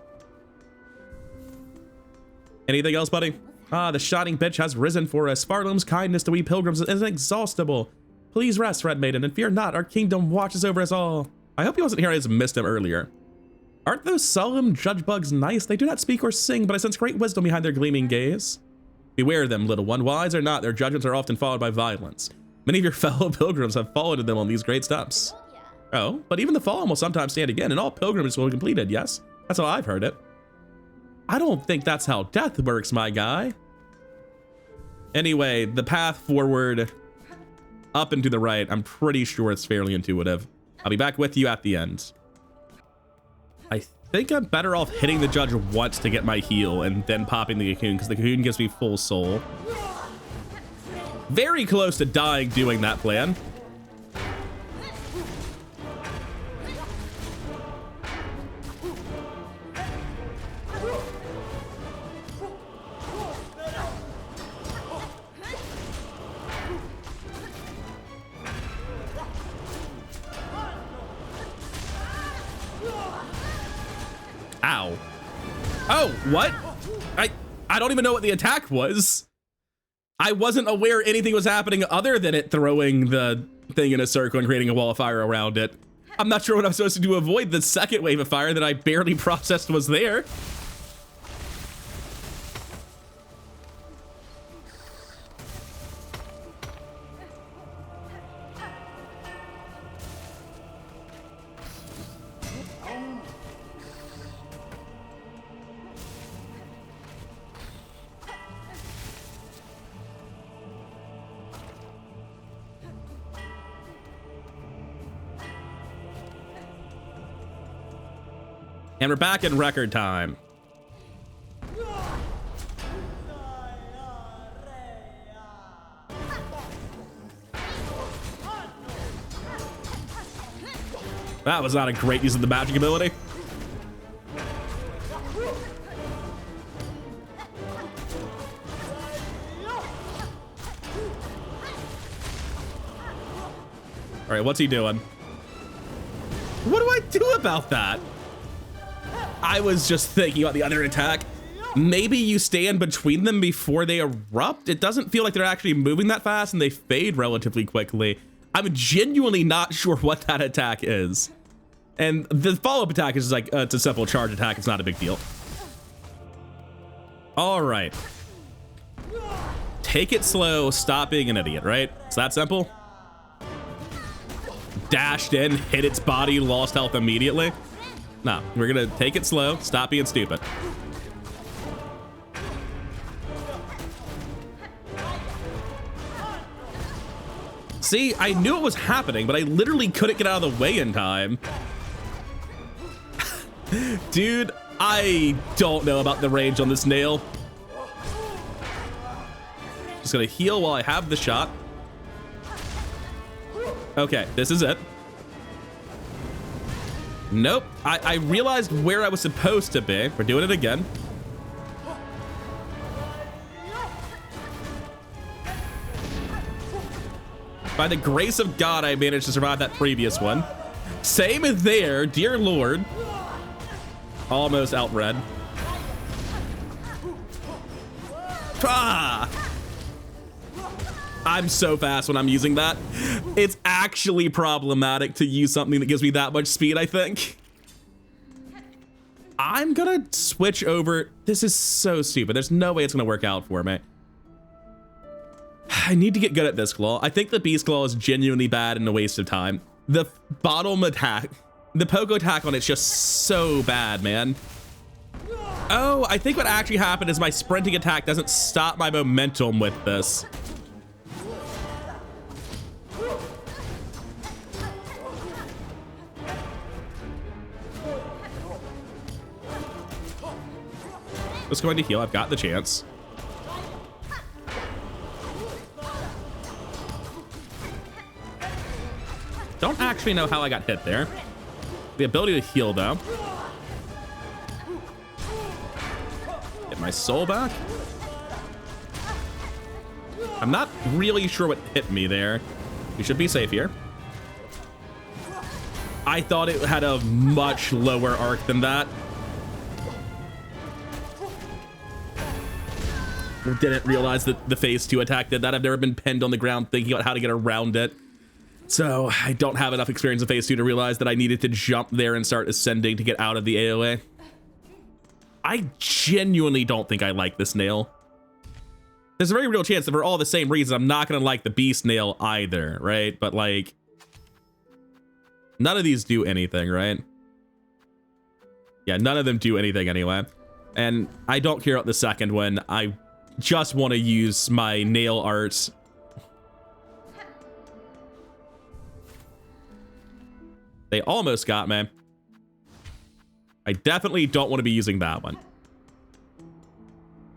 Anything else, buddy? Ah, the shining bitch has risen for us. Farloom's kindness to we pilgrims is inexhaustible. Please rest, Red Maiden, and fear not, our kingdom watches over us all. I hope he wasn't here, I just missed him earlier. Aren't those solemn judge bugs nice? They do not speak or sing, but I sense great wisdom behind their gleaming gaze. Beware them, little one. Wise or not, their judgments are often followed by violence. Many of your fellow pilgrims have fallen to them on these great steps. Oh, but even the fallen will sometimes stand again, and all pilgrimages will be completed, yes? That's how I've heard it. I don't think that's how death works, my guy. Anyway, the path forward, up and to the right, I'm pretty sure it's fairly intuitive. I'll be back with you at the end. I think I'm better off hitting the judge once to get my heal and then popping the cocoon, because the cocoon gives me full soul. Very close to dying doing that plan. Ow. Oh, what? I don't even know what the attack was. I wasn't aware anything was happening other than it throwing the thing in a circle and creating a wall of fire around it. I'm not sure what I'm supposed to do to avoid the second wave of fire that I barely processed was there. And we're back in record time. That was not a great use of the magic ability. All right, what's he doing? What do I do about that? I was just thinking about the other attack. Maybe you stand between them before they erupt. It doesn't feel like they're actually moving that fast and they fade relatively quickly. I'm genuinely not sure what that attack is. And the follow-up attack is like, it's a simple charge attack. It's not a big deal. All right. Take it slow, stop being an idiot, right? It's that simple. Dashed in, hit its body, lost health immediately. No, we're gonna take it slow, stop being stupid. See, I knew it was happening, but I literally couldn't get out of the way in time. Dude, I don't know about the range on this nail. Just gonna heal while I have the shot. Okay, this is it. Nope, I realized where I was supposed to be. We're doing it again. By the grace of God, I managed to survive that previous one. Same as there, dear Lord. Almost outread. Ah! I'm so fast when I'm using that. It's actually problematic to use something that gives me that much speed, I think. I'm gonna switch over. This is so stupid. There's no way it's gonna work out for me. I need to get good at this claw. I think the beast claw is genuinely bad and a waste of time. The bottom attack, the poke attack on it's just so bad, man. Oh, I think what actually happened is my sprinting attack doesn't stop my momentum with this. Just going to heal. I've got the chance. Don't actually know how I got hit there. The ability to heal, though. Get my soul back. I'm not really sure what hit me there. We should be safe here. I thought it had a much lower arc than that. Didn't realize that the phase 2 attack did that. I've never been pinned on the ground thinking about how to get around it. So I don't have enough experience in phase 2 to realize that I needed to jump there and start ascending to get out of the AoA. I genuinely don't think I like this nail. There's a very real chance that for all the same reasons, I'm not going to like the beast nail either, right? But like, none of these do anything, right? Yeah, none of them do anything anyway. And I don't care about the second one. I just want to use my nail art. They almost got me. I definitely don't want to be using that one.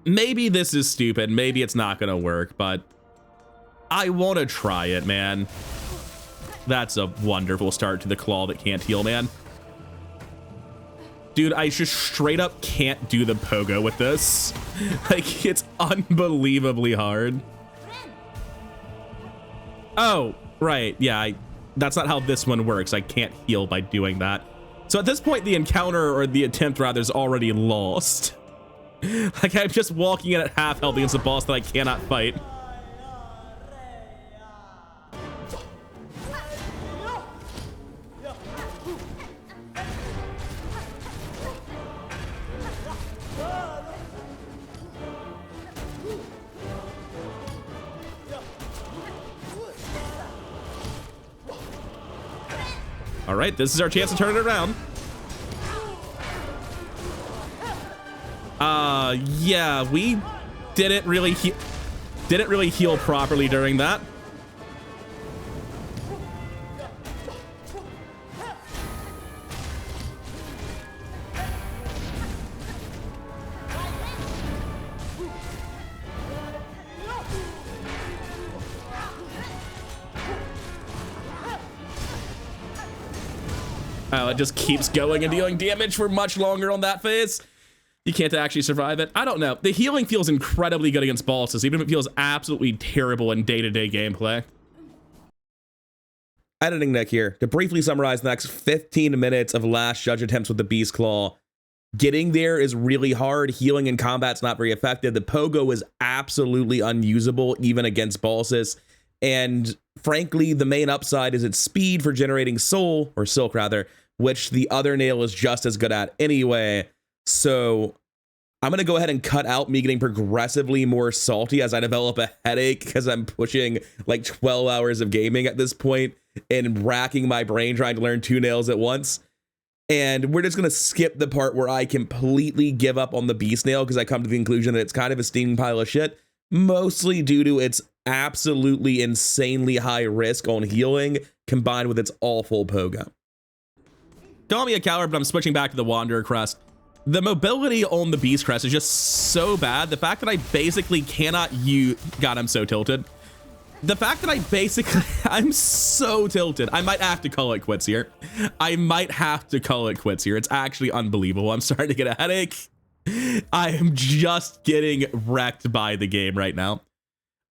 Maybe this is stupid. Maybe it's not going to work, but I want to try it, man. That's a wonderful start to the claw that can't heal, man. Dude, I just straight up can't do the pogo with this. Like, it's unbelievably hard. Oh, right. Yeah, that's not how this one works. I can't heal by doing that. So at this point, the encounter, or the attempt rather, is already lost. Like, I'm just walking in at half health against a boss that I cannot fight. All right, this is our chance to turn it around. Yeah, we didn't really heal properly during that. Oh, it just keeps going and dealing damage for much longer on that phase. You can't actually survive it. I don't know. The healing feels incredibly good against bosses, even if it feels absolutely terrible in day-to-day gameplay. Editing Nick here. To briefly summarize the next 15 minutes of last judge attempts with the Beast Claw. Getting there is really hard. Healing in combat's not very effective. The pogo is absolutely unusable, even against bosses. And frankly, the main upside is its speed for generating soul, or silk rather, which the other nail is just as good at anyway. So I'm going to go ahead and cut out me getting progressively more salty as I develop a headache because I'm pushing like 12 hours of gaming at this point and racking my brain trying to learn 2 nails at once. And we're just going to skip the part where I completely give up on the beast nail because I come to the conclusion that it's kind of a steaming pile of shit, mostly due to its absolutely insanely high risk on healing combined with its awful pogo. Call me a coward, but I'm switching back to the Wanderer Crest. The mobility on the Beast Crest is just so bad. The fact that I basically cannot use... God, I'm so tilted. The fact that I basically... I'm so tilted. I might have to call it quits here. It's actually unbelievable. I'm starting to get a headache. I am just getting wrecked by the game right now.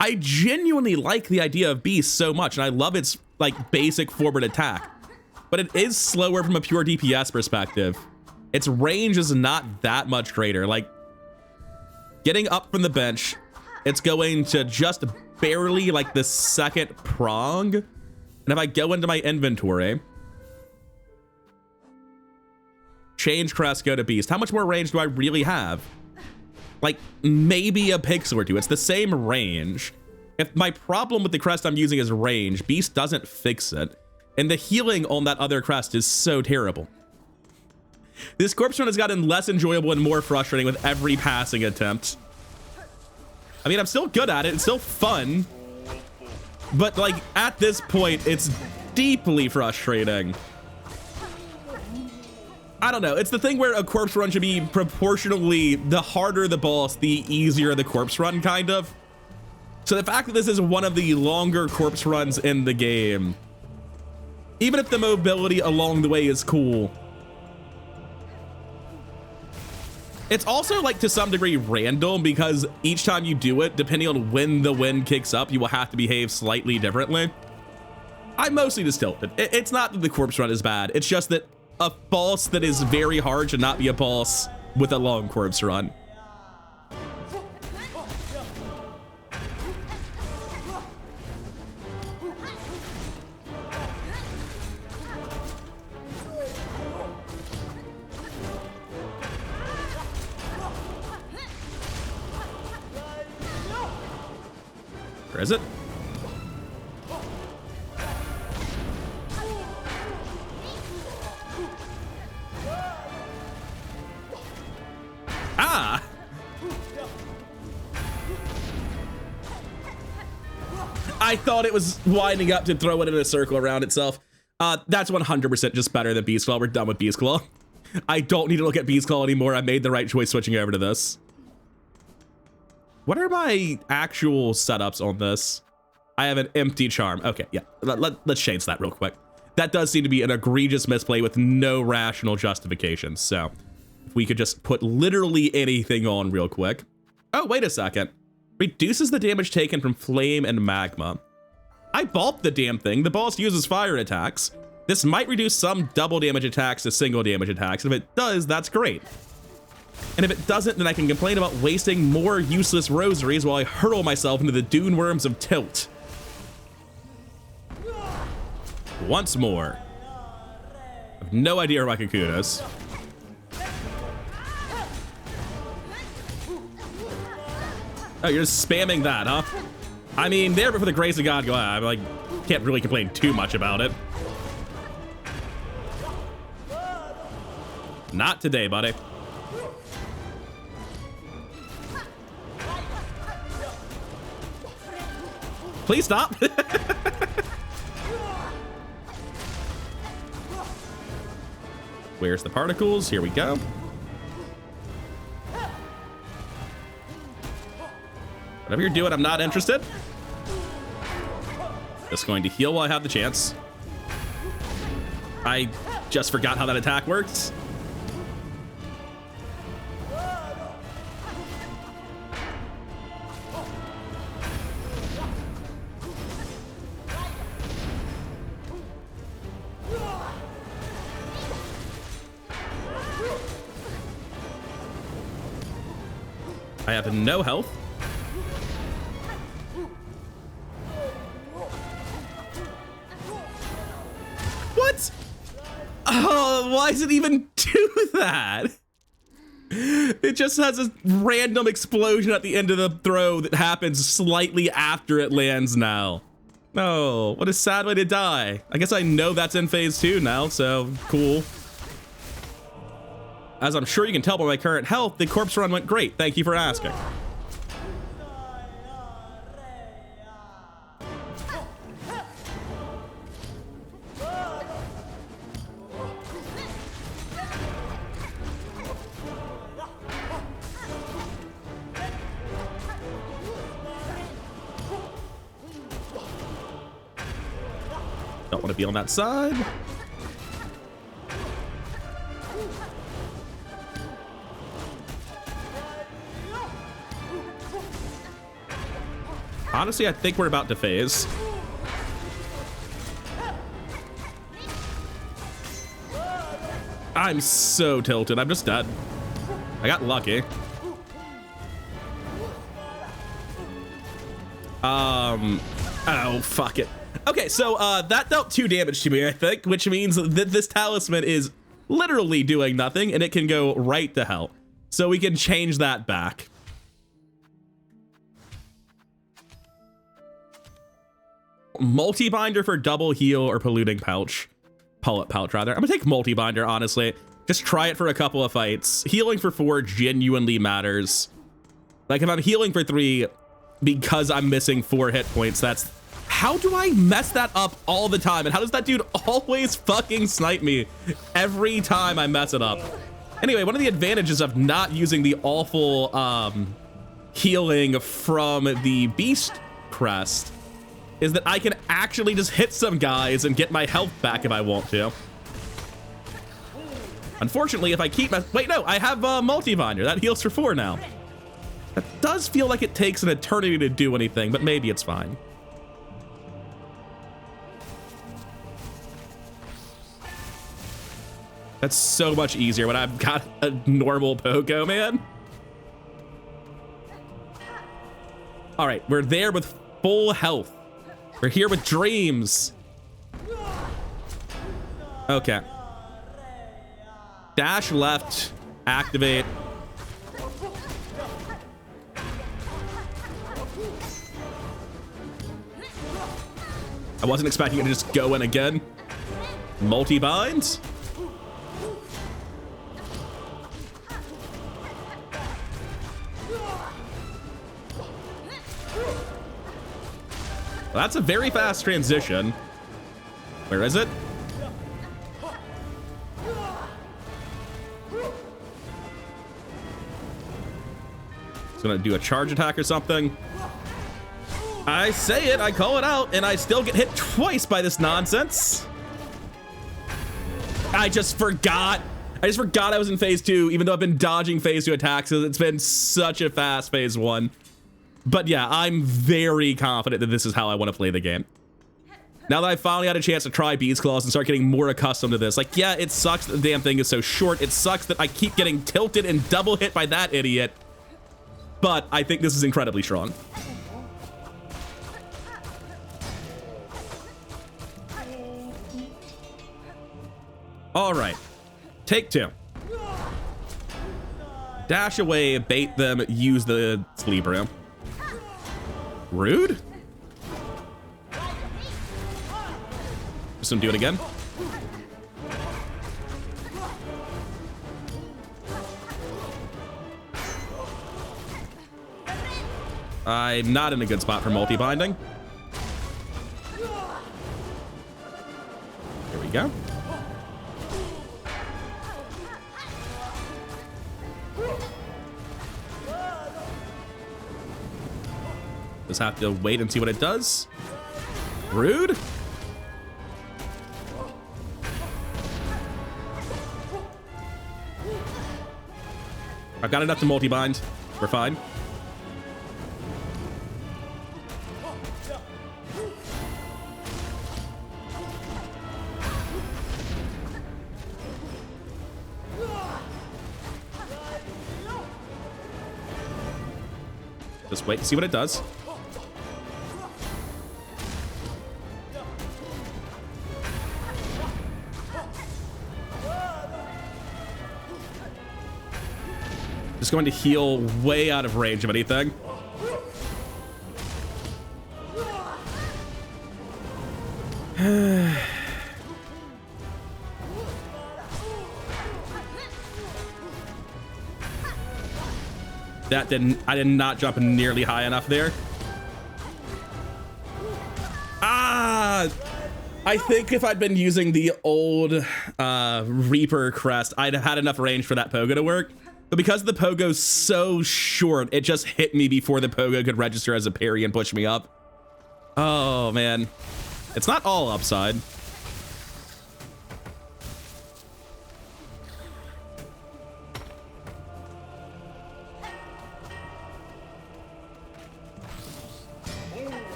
I genuinely like the idea of Beast so much, and I love its like basic forward attack. But it is slower from a pure DPS perspective. Its range is not that much greater. Like, getting up from the bench, it's going to just barely like the second prong. And if I go into my inventory, change crest, go to beast, how much more range do I really have? Like maybe a pixel or two. It's the same range. If my problem with the crest I'm using is range, beast doesn't fix it. And the healing on that other crest is so terrible. This corpse run has gotten less enjoyable and more frustrating with every passing attempt. I mean, I'm still good at it. It's still fun. But, like, at this point, it's deeply frustrating. I don't know. It's the thing where a corpse run should be proportionally, the harder the boss, the easier the corpse run, kind of. So the fact that this is one of the longer corpse runs in the game, even if the mobility along the way is cool, it's also, like, to some degree random, because each time you do it, depending on when the wind kicks up, you will have to behave slightly differently. I'm mostly just tilted. It's not that the corpse run is bad. It's just that a boss that is very hard should not be a boss with a long corpse run. Or is it? Ah! I thought it was winding up to throw it in a circle around itself. That's 100% just better than Beast Claw. We're done with Beast Claw. I don't need to look at Beast Claw anymore. I made the right choice switching over to this. What are my actual setups on this? I have an empty charm. Okay, yeah, let's change that real quick. That does seem to be an egregious misplay with no rational justification. So if we could just put literally anything on real quick. Oh, wait a second. Reduces the damage taken from flame and magma. I bulked the damn thing. The boss uses fire attacks. This might reduce some double damage attacks to single damage attacks. If it does, that's great. And if it doesn't, then I can complain about wasting more useless rosaries while I hurl myself into the dune worms of tilt. Once more. I have no idea where my cocoon is. Oh, you're just spamming that, huh? I mean, there, but for the grace of God, I'm like, can't really complain too much about it. Not today, buddy. Please stop. Where's the particles? Here we go. Whatever you're doing, I'm not interested. Just going to heal while I have the chance. I just forgot how that attack works. I have no health. What? Oh, why does it even do that? It just has a random explosion at the end of the throw that happens slightly after it lands now. Oh, what a sad way to die. I guess I know that's in phase 2 now, so cool. As I'm sure you can tell by my current health, the corpse run went great. Thank you for asking. Don't want to be on that side. Honestly, I think we're about to phase. I'm so tilted. I'm just dead. I got lucky. Oh, fuck it. Okay, so that dealt 2 damage to me, I think, which means that this talisman is literally doing nothing, and it can go right to hell. So we can change that back. Multi-binder for double heal or polluting pouch. Pouch, rather. I'm gonna take multi-binder, honestly. Just try it for a couple of fights. Healing for 4 genuinely matters. Like if I'm healing for 3 because I'm missing 4 hit points, that's... How do I mess that up all the time? And how does that dude always fucking snipe me every time I mess it up? Anyway, one of the advantages of not using the awful healing from the Beast Crest is that I can actually just hit some guys and get my health back if I want to. Unfortunately, if I keep my... Wait, no, I have Multibinder. That heals for 4 now. That does feel like it takes an eternity to do anything, but maybe it's fine. That's so much easier when I've got a normal Pogo, man. All right, we're there with full health. We're here with dreams. Okay. Dash left, activate. I wasn't expecting it to just go in again. Multi-binds. Well, that's a very fast transition. Where is it? It's gonna do a charge attack or something. I say it, I call it out, and I still get hit twice by this nonsense. I just forgot I was in phase 2, even though I've been dodging phase 2 attacks. It's been such a fast phase 1. But yeah, I'm very confident that this is how I want to play the game. Now that I finally had a chance to try Beast Claws and start getting more accustomed to this, like, yeah, it sucks that the damn thing is so short. It sucks that I keep getting tilted and double hit by that idiot. But I think this is incredibly strong. All right, take 2. Dash away, bait them, use the sleep room. Rude. Just gonna do it again. I'm not in a good spot for multi-binding. Here we go. Just have to wait and see what it does. Rude. I've got enough to multi-bind. We're fine. Just wait to see what it does. Just going to heal way out of range of anything. I did not jump nearly high enough there. Ah! I think if I'd been using the old Reaper crest, I'd have had enough range for that pogo to work. But because the pogo's so short, it just hit me before the pogo could register as a parry and push me up. Oh, man. It's not all upside.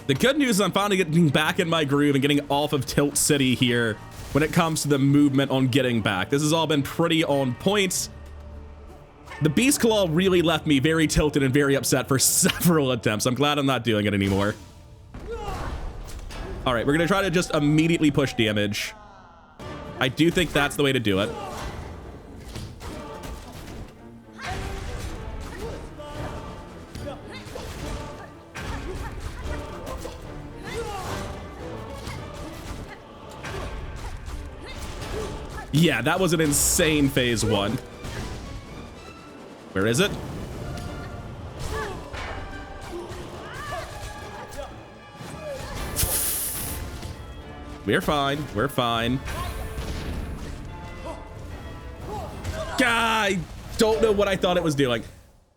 The good news is I'm finally getting back in my groove and getting off of Tilt City here when it comes to the movement on getting back. This has all been pretty on point. The Beast Claw really left me very tilted and very upset for several attempts. I'm glad I'm not doing it anymore. All right, we're gonna try to just immediately push damage. I do think that's the way to do it. Yeah, that was an insane phase one. Where is it? We're fine. We're fine. I don't know what I thought it was doing.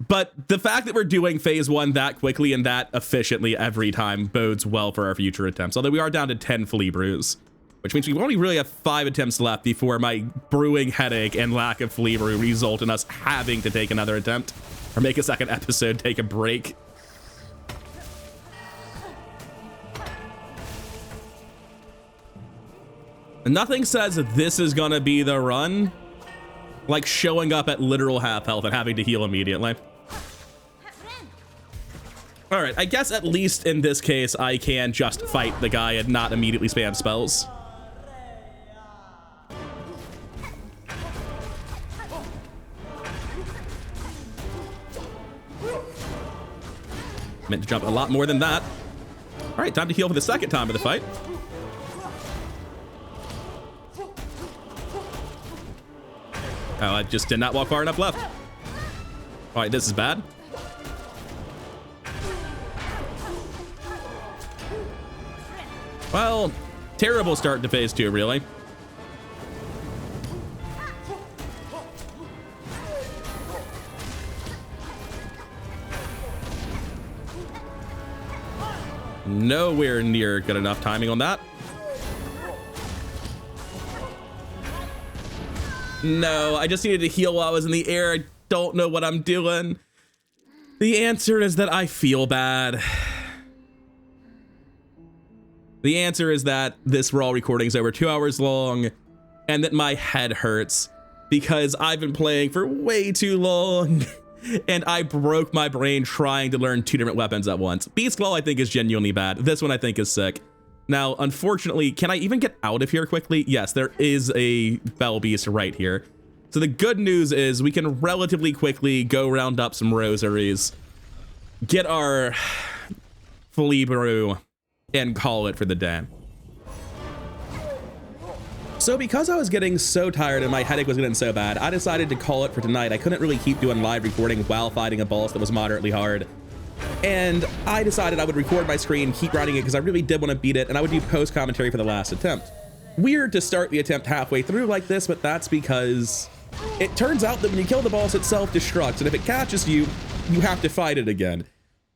But the fact that we're doing phase one that quickly and that efficiently every time bodes well for our future attempts. Although we are down to 10 flea brews, which means we only really have 5 attempts left before my brewing headache and lack of flea brew result in us having to take another attempt or make a second episode, take a break. Nothing says this is gonna be the run like showing up at literal half health and having to heal immediately. All right, I guess at least in this case, I can just fight the guy and not immediately spam spells. Meant to jump a lot more than that. All right, time to heal for the second time of the fight. Oh, I just did not walk far enough left. All right, this is bad. Well, terrible start to phase 2, really. Nowhere near good enough timing on that. No, I just needed to heal while I was in the air. I don't know what I'm doing. The answer is that I feel bad. The answer is that this raw recording is over 2 hours long and that my head hurts because I've been playing for way too long and I broke my brain trying to learn 2 different weapons at once. Beast Claw, I think, is genuinely bad. This one I think is sick. Now, unfortunately, can I even get out of here quickly? Yes, there is a Bell Beast right here. So the good news is we can relatively quickly go round up some rosaries, get our flea brew, and call it for the day. So because I was getting so tired and my headache was getting so bad, I decided to call it for tonight. I couldn't really keep doing live recording while fighting a boss that was moderately hard. And I decided I would record my screen, keep writing it because I really did want to beat it, and I would do post commentary for the last attempt. Weird to start the attempt halfway through like this, but that's because it turns out that when you kill the boss, it self-destructs, and if it catches you, you have to fight it again.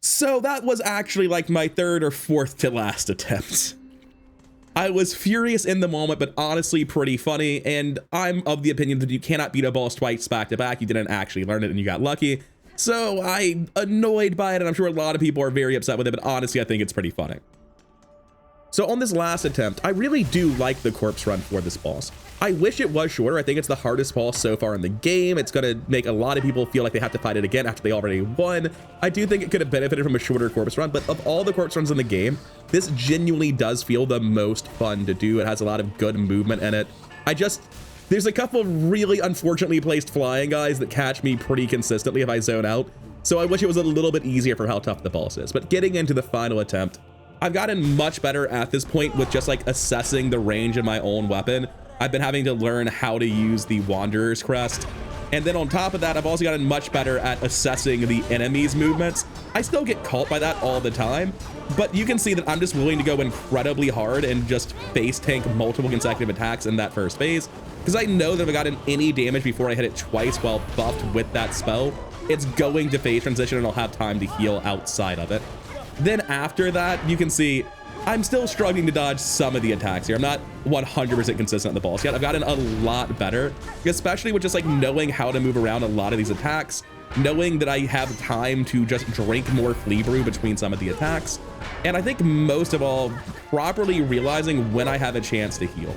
So that was actually like my 3rd or 4th to last attempt. I was furious in the moment, but honestly pretty funny, and I'm of the opinion that you cannot beat a boss twice back to back. You didn't actually learn it and you got lucky. So I'm annoyed by it, and I'm sure a lot of people are very upset with it, but honestly, I think it's pretty funny. So on this last attempt, I really do like the corpse run for this boss. I wish it was shorter. I think it's the hardest boss so far in the game. It's gonna make a lot of people feel like they have to fight it again after they already won. I do think it could have benefited from a shorter corpse run, but of all the corpse runs in the game, this genuinely does feel the most fun to do. It has a lot of good movement in it. There's a couple really unfortunately placed flying guys that catch me pretty consistently if I zone out. So I wish it was a little bit easier for how tough the boss is. But getting into the final attempt, I've gotten much better at this point with just like assessing the range of my own weapon. I've been having to learn how to use the Wanderer's Crest. And then on top of that, I've also gotten much better at assessing the enemy's movements. I still get caught by that all the time, but you can see that I'm just willing to go incredibly hard and just face tank multiple consecutive attacks in that first phase, because I know that if I gotten any damage before I hit it twice while buffed with that spell, it's going to phase transition and I'll have time to heal outside of it. Then after that, you can see I'm still struggling to dodge some of the attacks here. I'm not 100% consistent at the boss yet. I've gotten a lot better, especially with just like knowing how to move around a lot of these attacks, knowing that I have time to just drink more flea brew between some of the attacks. And I think most of all, properly realizing when I have a chance to heal.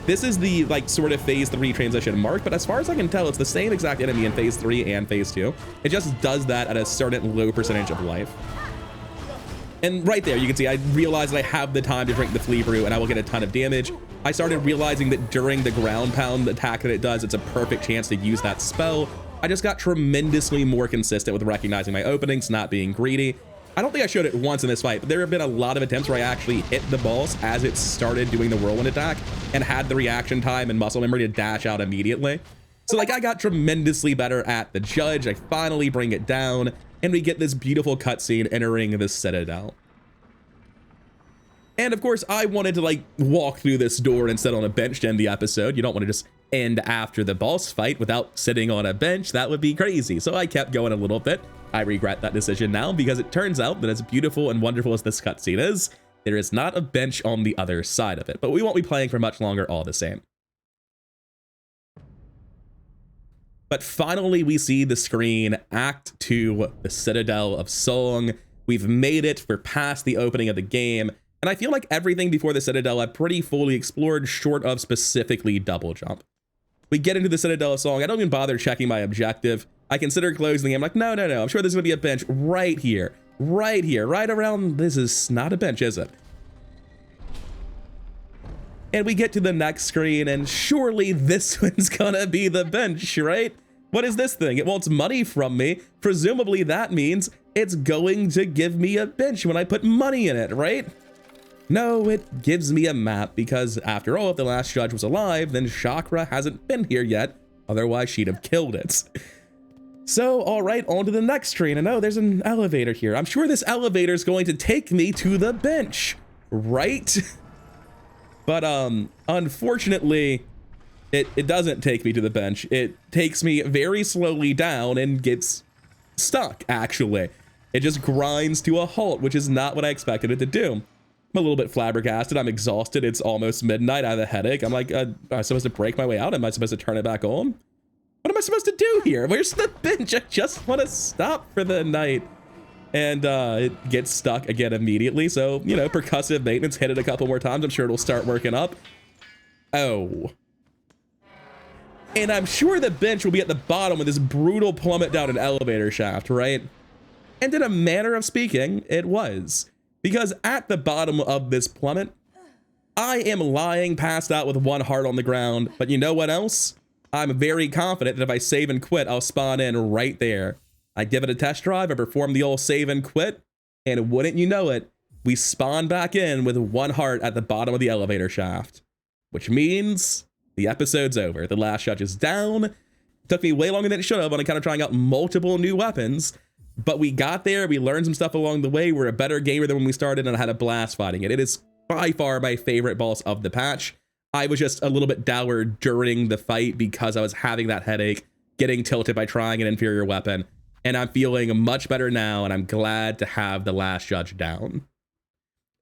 This is the like sort of phase 3 transition mark, but as far as I can tell, it's the same exact enemy in phase 3 and phase 2. It just does that at a certain low percentage of life. And right there, you can see I realized that I have the time to drink the flea brew and I will get a ton of damage. I started realizing that during the ground pound attack that it does, it's a perfect chance to use that spell. I just got tremendously more consistent with recognizing my openings, not being greedy. I don't think I showed it once in this fight, but there have been a lot of attempts where I actually hit the boss as it started doing the whirlwind attack and had the reaction time and muscle memory to dash out immediately. So like I got tremendously better at the judge. I finally bring it down and we get this beautiful cutscene entering the Citadel. And of course I wanted to like walk through this door and sit on a bench to end the episode. You don't want to just end after the boss fight without sitting on a bench. That would be crazy. So I kept going a little bit. I regret that decision now because it turns out that as beautiful and wonderful as this cutscene is, there is not a bench on the other side of it, but we won't be playing for much longer all the same. But finally we see the screen, Act 2, the Citadel of Song. We've made it, we're past the opening of the game, and I feel like everything before the Citadel I've pretty fully explored short of specifically Double Jump. We get into the Citadel of Song, I don't even bother checking my objective. I consider closing the game, like, no, I'm sure there's gonna be a bench right here, right around, this is not a bench, is it? And we get to the next screen, and surely this one's gonna be the bench, right? What is this thing? It wants money from me. Presumably that means it's going to give me a bench when I put money in it, right? No, it gives me a map, because after all, if the last judge was alive, then Chakra hasn't been here yet, otherwise she'd have killed it. So, all right, on to the next screen. And oh, there's an elevator here. I'm sure this elevator is going to take me to the bench, right? But unfortunately, it doesn't take me to the bench. It takes me very slowly down and gets stuck, actually. It just grinds to a halt, which is not what I expected it to do. I'm a little bit flabbergasted. I'm exhausted. It's almost midnight. I have a headache. I'm like, am I supposed to break my way out? Am I supposed to turn it back on? What am I supposed to do here? Where's the bench? I just want to stop for the night. And it gets stuck again immediately. So, you know, percussive maintenance, hit it a couple more times. I'm sure it'll start working up. Oh. And I'm sure the bench will be at the bottom of this brutal plummet down an elevator shaft, right? And in a manner of speaking, it was. Because at the bottom of this plummet, I am lying passed out with one heart on the ground. But you know what else? I'm very confident that if I save and quit, I'll spawn in right there. I give it a test drive, I perform the old save and quit, and wouldn't you know it, we spawn back in with one heart at the bottom of the elevator shaft. Which means the episode's over. The last judge is down. It took me way longer than it should have on kind of trying out multiple new weapons, but we got there, we learned some stuff along the way, we're a better gamer than when we started, and I had a blast fighting it. It is by far my favorite boss of the patch. I was just a little bit dour during the fight because I was having that headache, getting tilted by trying an inferior weapon, and I'm feeling much better now, and I'm glad to have the last judge down.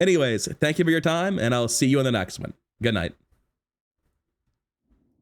Anyways, thank you for your time, and I'll see you in the next one. Good night.